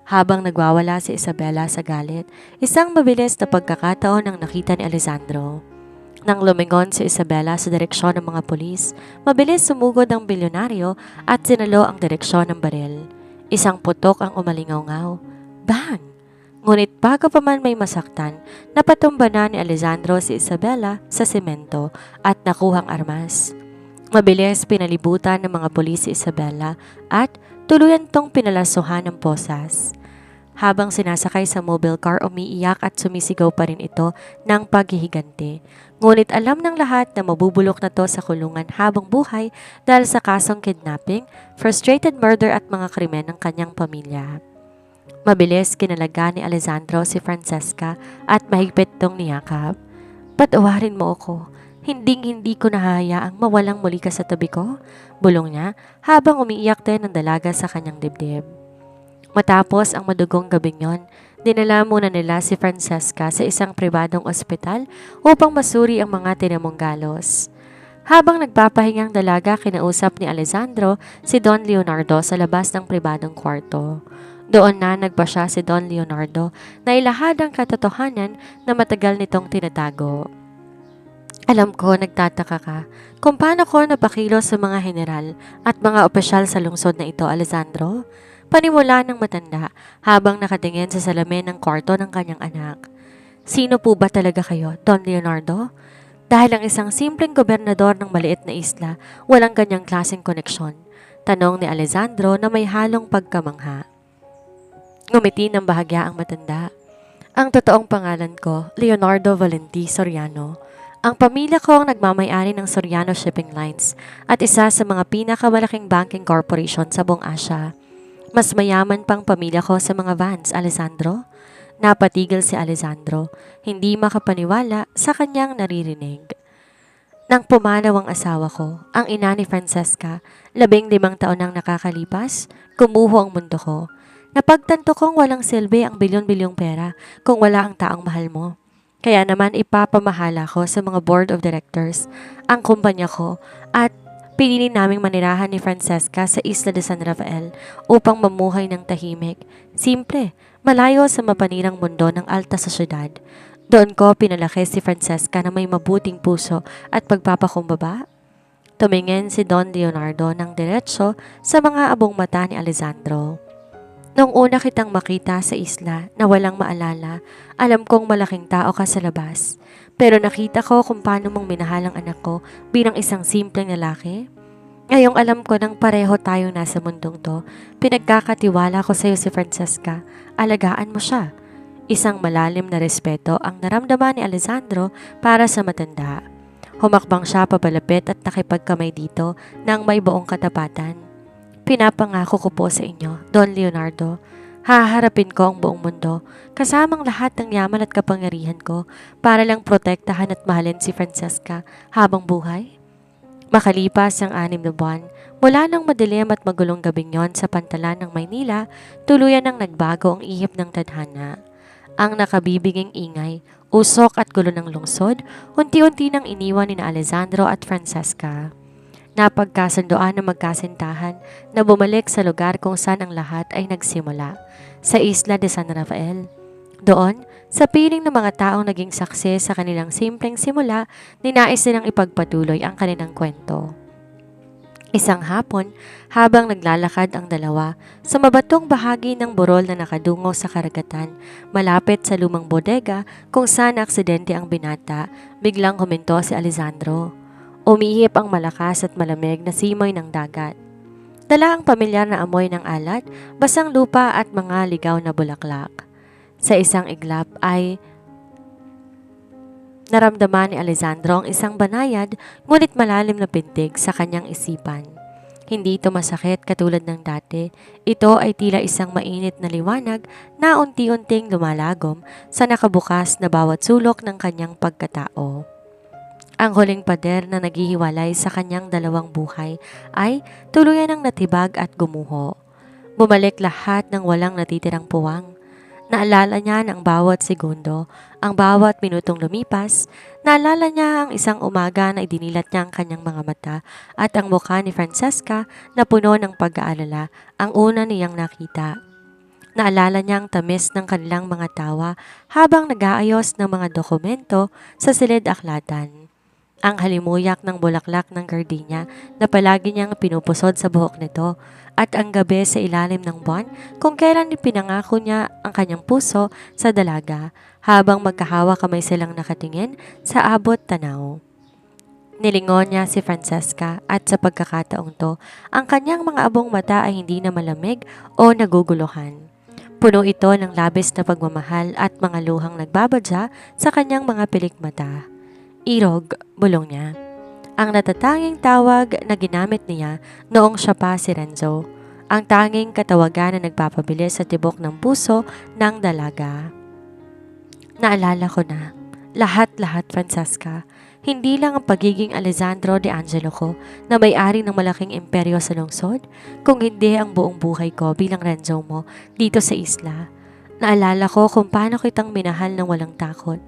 Habang nagwawala si Isabella sa galit, isang mabilis na pagkakataon ang nakita ni Alessandro. Nang lumingon si Isabella sa direksyon ng mga pulis, mabilis sumugod ang bilyonaryo at sinalo ang direksyon ng baril. Isang putok ang umalingaw-ngaw. Bang! Ngunit bago pa man may masaktan, napatumba na ni Alessandro si Isabella sa semento at nakuhang armas. Mabilis pinalibutan ng mga pulis si Isabella at tuluyan tong pinalasuhan ng posas. Habang sinasakay sa mobile car, umiiyak at sumisigaw pa rin ito ng paghihiganti. Ngunit alam ng lahat na mabubulok na to sa kulungan habang buhay dahil sa kasong kidnapping, frustrated murder at mga krimen ng kanyang pamilya. Mabilis kinalaga ni Alessandro si Francesca at mahigpit tong niyakap. Patawarin mo ako. Hindi ko nahahayaang mawalang muli ka sa tabi ko, bulong niya habang umiiyak din ng dalaga sa kanyang dibdib. Matapos ang madugong gabing yon, dinala muna nila si Francesca sa isang pribadong ospital upang masuri ang mga tinamong galos. Habang nagpapahingang dalaga, kinausap ni Alessandro si Don Leonardo sa labas ng pribadong kwarto. Doon na nagpasya si Don Leonardo na ilahad ang katotohanan na matagal nitong tinatago. Alam ko nagtataka ka kung paano ko napakilo sa mga general at mga opisyal sa lungsod na ito, Alessandro. Panimula ng matanda habang nakatingin sa salamin ng kwarto ng kanyang anak. Sino po ba talaga kayo, Don Leonardo? Dahil ang isang simpleng gobernador ng maliit na isla, walang ganyang klaseng koneksyon. Tanong ni Alessandro na may halong pagkamangha. Ngumiti ng bahagya ang matanda. Ang totoong pangalan ko, Leonardo Valenti Soriano. Ang pamilya ko ang nagmamay-ari ng Soriano Shipping Lines at isa sa mga pinakamalaking banking corporation sa buong Asia. Mas mayaman pang pamilya ko sa mga Vance, Alessandro. Napatigil si Alessandro, hindi makapaniwala sa kanyang naririnig. Nang pumanaw ang asawa ko, ang ina ni Francesca, 15 taon nang nakakalipas, gumuho ang mundo ko. Napagtanto kong walang silbi ang bilyon-bilyong pera kung wala ang taong mahal mo. Kaya naman ipapamahala ko sa mga board of directors, ang kumpanya ko at pinili naming manirahan ni Francesca sa Isla de San Rafael upang mamuhay ng tahimik, simple, malayo sa mapanirang mundo ng alta sosyedad. Doon ko pinalaki si Francesca na may mabuting puso at pagpapakumbaba. Tumingin si Don Leonardo ng diretso sa mga abong mata ni Alessandro. Nung una kitang makita sa isla na walang maalala, alam kong malaking tao ka sa labas. Pero nakita ko kung paano mong minahal ang anak ko bilang isang simpleng lalaki. Ngayong alam ko nang pareho tayong nasa mundong to, pinagkakatiwala ko sa iyo si Francesca. Alagaan mo siya. Isang malalim na respeto ang naramdaman ni Alessandro para sa matanda. Humakbang siya papalapit at nakipagkamay dito nang may buong katapatan. Pinapangako ko po sa inyo, Don Leonardo, haharapin ko ang buong mundo, kasamang lahat ng yaman at kapangyarihan ko para lang protektahan at mahalin si Francesca habang buhay. Makalipas ang 6 na buwan, mula nang madilim at magulong gabing yon sa pantalan ng Maynila, tuluyan nang nagbago ang ihip ng tadhana. Ang nakabibiging ingay, usok at gulo ng lungsod, unti-unti nang iniwan ni Alessandro at Francesca. Napagkasundoan ng magkasintahan na bumalik sa lugar kung saan ang lahat ay nagsimula, sa Isla de San Rafael. Doon, sa piling ng mga taong naging saksi sa kanilang simpleng simula, ninais nilang ipagpatuloy ang kanilang kwento. Isang hapon, habang naglalakad ang dalawa sa mabatong bahagi ng burol na nakadungo sa karagatan, malapit sa lumang bodega kung saan aksidente ang binata, biglang huminto si Alessandro. Umihip ang malakas at malamig na simoy ng dagat. Dala ang pamilyar na amoy ng alat, basang lupa at mga ligaw na bulaklak. Sa isang iglap ay naramdaman ni Alessandro ang isang banayad ngunit malalim na pintig sa kanyang isipan. Hindi ito masakit katulad ng dati. Ito ay tila isang mainit na liwanag na unti-unting lumalagom sa nakabukas na bawat sulok ng kanyang pagkatao. Ang huling pader na naghihiwalay sa kanyang dalawang buhay ay tuluyan ng natibag at gumuho. Bumalik lahat ng walang natitirang puwang. Naalala niya ang bawat segundo, ang bawat minutong lumipas. Naalala niya ang isang umaga na idinilat niya ang kanyang mga mata at ang mukha ni Francesca na puno ng pag-aalala, ang una niyang nakita. Naalala niya ang tamis ng kanilang mga tawa habang nag-aayos ng mga dokumento sa silid-aklatan. Ang halimuyak ng bulaklak ng gardenia na palagi niyang pinupusod sa buhok nito at ang gabi sa ilalim ng buwan kung kailan ipinangako niya ang kanyang puso sa dalaga habang magkahawa kamay silang nakatingin sa abot tanaw. Nilingon niya si Francesca at sa pagkakataong to, ang kanyang mga abong mata ay hindi na malamig o naguguluhan. Puno ito ng labis na pagmamahal at mga luhang nagbabadya sa kanyang mga pilik mata. Irog, bulong niya. Ang natatanging tawag na ginamit niya noong siya pa si Renzo. Ang tanging katawagan na nagpapabilis sa tibok ng puso ng dalaga. Naalala ko na. Lahat-lahat, Francesca. Hindi lang ang pagiging Alessandro de Angelo ko na may-ari ng malaking imperyo sa lungsod, kung hindi ang buong buhay ko bilang Renzo mo dito sa isla. Naalala ko kung paano kitang minahal ng walang takot.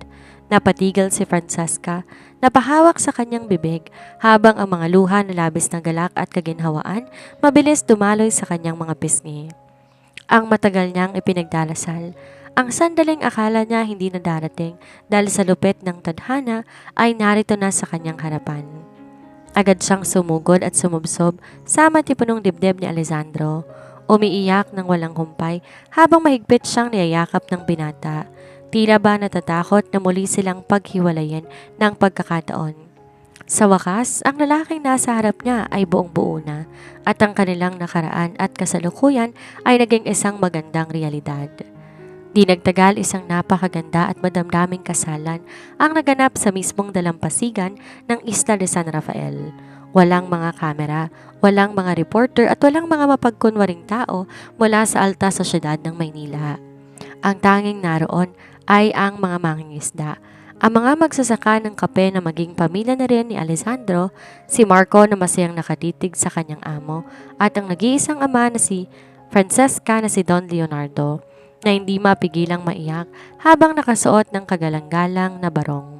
Napatigil si Francesca, napahawak sa kanyang bibig habang ang mga luha na labis na galak at kaginhawaan mabilis dumaloy sa kanyang mga pisngi. Ang matagal niyang ipinagdalasal, ang sandaling akala niya hindi na darating dahil sa lupit ng tadhana ay narito na sa kanyang harapan. Agad siyang sumugod at sumubsob sa matipunong dibdib ni Alessandro. Umiiyak ng walang humpay habang mahigpit siyang niyayakap ng binata. Tila ba natatakot na muli silang paghiwalayin ng pagkakataon. Sa wakas, ang lalaking nasa harap niya ay buong buo na at ang kanilang nakaraan at kasalukuyan ay naging isang magandang realidad. Di nagtagal isang napakaganda at madamdaming kasalan ang naganap sa mismong dalampasigan ng Isla de San Rafael. Walang mga kamera, walang mga reporter at walang mga mapagkunwaring tao mula sa alta sa syudad ng Maynila. Ang tanging naroon ay ang mga mangingisda, ang mga magsasaka ng kape na maging pamilya na rin ni Alessandro, si Marco na masayang nakatitig sa kanyang amo, at ang nag-iisang ama na si Francesca na si Don Leonardo, na hindi mapigilang maiyak habang nakasuot ng kagalang-galang na barong.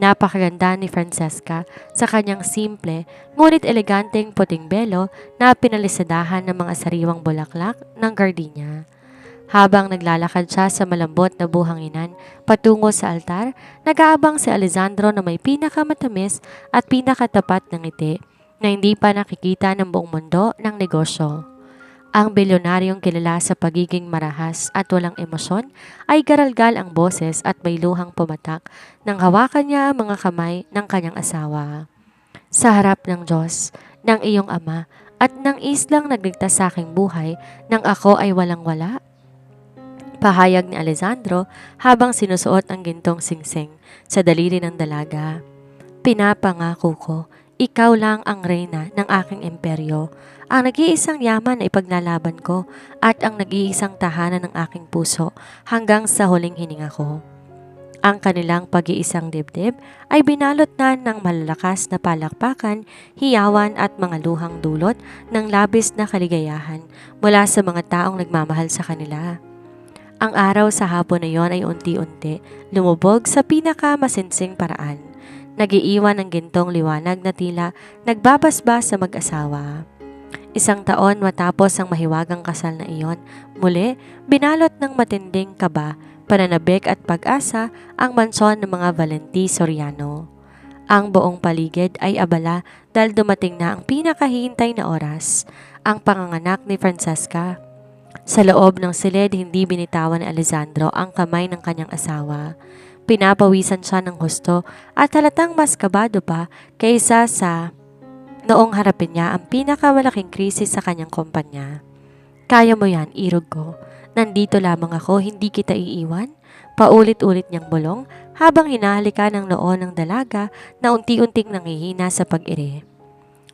Napakaganda ni Francesca sa kanyang simple ngunit eleganteng puting belo na pinalisadahan ng mga sariwang bulaklak ng gardenia. Habang naglalakad siya sa malambot na buhanginan patungo sa altar, nag-aabang si Alessandro na may pinakamatamis at pinakatapat ng ngiti na hindi pa nakikita ng buong mundo ng negosyo. Ang bilyonaryong kilala sa pagiging marahas at walang emosyon ay garalgal ang boses at may luhang pumatak nang hawakan niya ang mga kamay ng kanyang asawa. Sa harap ng Diyos, ng iyong ama at ng islang nagligtas sa aking buhay nang ako ay walang-wala, pahayag ni Alessandro habang sinusuot ang gintong singsing sa daliri ng dalaga. Pinapangako ko, ikaw lang ang reyna ng aking imperyo, ang nag-iisang yaman na ipaglalaban ko at ang nag-iisang tahanan ng aking puso hanggang sa huling hininga ko. Ang kanilang pag-iisang dibdib ay binalot na ng malalakas na palakpakan, hiyawan at mga luhang dulot ng labis na kaligayahan mula sa mga taong nagmamahal sa kanila. Ang araw sa hapon na yon ay unti-unti lumubog sa pinakamasinsing paraan. Nagiiwan ng gintong liwanag na tila nagbabasbas sa mag-asawa. Isang taon matapos ang mahiwagang kasal na iyon, muli binalot ng matinding kaba, pananabik at pag-asa ang mansyon ng mga Valenti Soriano. Ang buong paligid ay abala dahil dumating na ang pinakahihintay na oras, ang panganganak ni Francesca. Sa loob ng silid, hindi binitawan ni Alessandro ang kamay ng kanyang asawa. Pinapawisan siya ng husto at halatang mas kabado pa kaysa sa noong harapin niya ang pinakamalaking krisis sa kanyang kumpanya. Kaya mo yan, irog ko. Nandito lamang ako, hindi kita iiwan. Paulit-ulit niyang bulong habang hinahalika ng noo ng dalaga na unti-unting nanghihina sa pag-iri.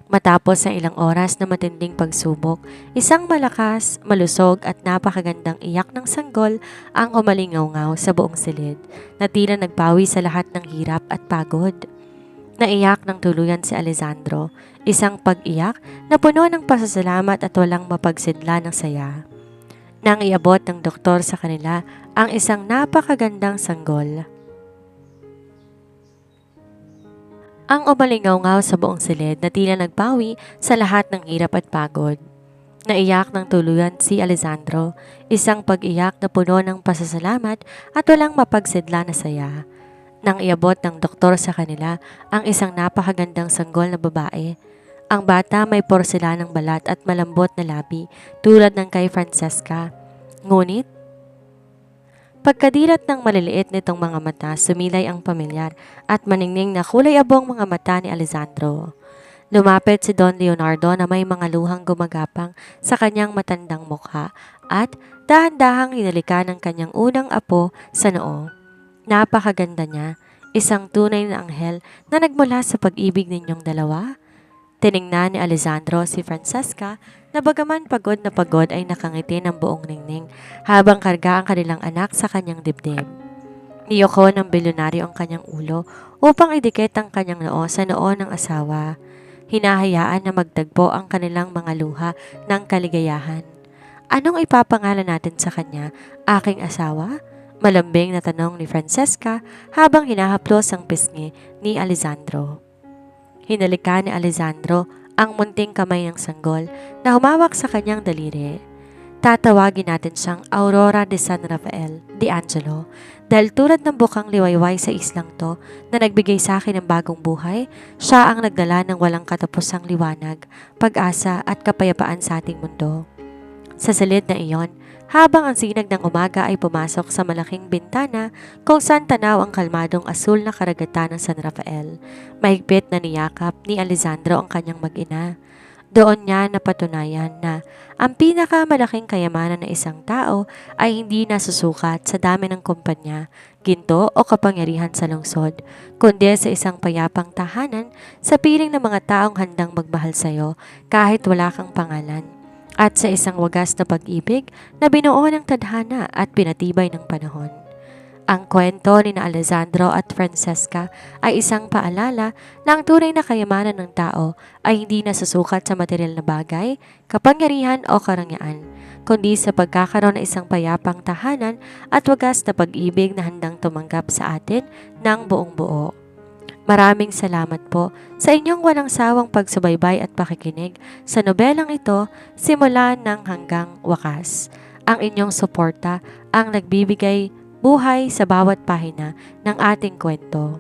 Matapos ang ilang oras na matinding pagsubok, isang malakas, malusog at napakagandang iyak ng sanggol ang umalingaw-ngaw sa buong silid na tila nagpawi sa lahat ng hirap at pagod. Naiyak ng tuluyan si Alessandro, isang pag-iyak na puno ng pasasalamat at walang mapagsidla ng saya. Nang iabot ng doktor sa kanila ang isang napakagandang sanggol. Ang umalingaw-ngaw sa buong silid na tila nagpawi sa lahat ng hirap at pagod. Naiyak ng tuluyan si Alessandro, isang pag-iyak na puno ng pasasalamat at walang mapagsidla na saya. Nang iabot ng doktor sa kanila ang isang napakagandang sanggol na babae. Ang bata may porselanang balat at malambot na labi tulad ng kay Francesca. Ngunit, pagkadilat ng maliliit nitong mga mata, sumilay ang pamilyar at maningning na kulay abong mga mata ni Alessandro. Lumapit si Don Leonardo na may mga luhang gumagapang sa kanyang matandang mukha at dahan-dahang hinalikan ng kanyang unang apo sa noo. Napakaganda niya, isang tunay na anghel na nagmula sa pag-ibig ninyong dalawa. Tiningnan ni Alessandro si Francesca na bagaman pagod na pagod ay nakangiti ng buong ningning habang karga ang kanilang anak sa kanyang dibdib. Niyoko ng bilyonaryo ang kanyang ulo upang idikit ang kanyang noo sa noo ng asawa. Hinahayaan na magtagpo ang kanilang mga luha ng kaligayahan. Anong ipapangalan natin sa kanya, aking asawa? Malambing na tanong ni Francesca habang hinahaplos ang pisngi ni Alessandro. Hinalikan ni Alessandro ang munting kamay ng sanggol na humawak sa kanyang daliri. Tatawagin natin siyang Aurora de San Rafael de Angelo dahil tulad ng bukang liwayway sa islang to na nagbigay sa akin ng bagong buhay, siya ang nagdala ng walang katapusang liwanag, pag-asa at kapayapaan sa ating mundo. Sa silid na iyon, habang ang sinag ng umaga ay pumasok sa malaking bintana kung saan tanaw ang kalmadong asul na karagatan ng San Rafael, mahigpit na niyakap ni Alessandro ang kanyang mag-ina. Doon niya napatunayan na ang pinakamalaking kayamanan ng isang tao ay hindi nasusukat sa dami ng kumpanya, ginto o kapangyarihan sa lungsod, kundi sa isang payapang tahanan sa piling ng mga taong handang magmahal sa iyo kahit wala kang pangalan, at sa isang wagas na pag-ibig na binuo ng tadhana at pinatibay ng panahon. Ang kwento ni na Alessandro at Francesca ay isang paalala na ang tunay na kayamanan ng tao ay hindi nasusukat sa material na bagay, kapangyarihan o karangyaan, kundi sa pagkakaroon ng isang payapang tahanan at wagas na pag-ibig na handang tumanggap sa atin ng buong buo. Maraming salamat po sa inyong walang sawang pagsubaybay at pakikinig sa nobelang ito simula ng hanggang wakas. Ang inyong suporta ang nagbibigay buhay sa bawat pahina ng ating kwento.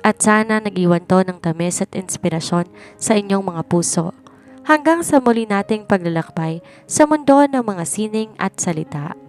At sana nag-iwan to ng tamis at inspirasyon sa inyong mga puso. Hanggang sa muli nating paglalakbay sa mundo ng mga sining at salita.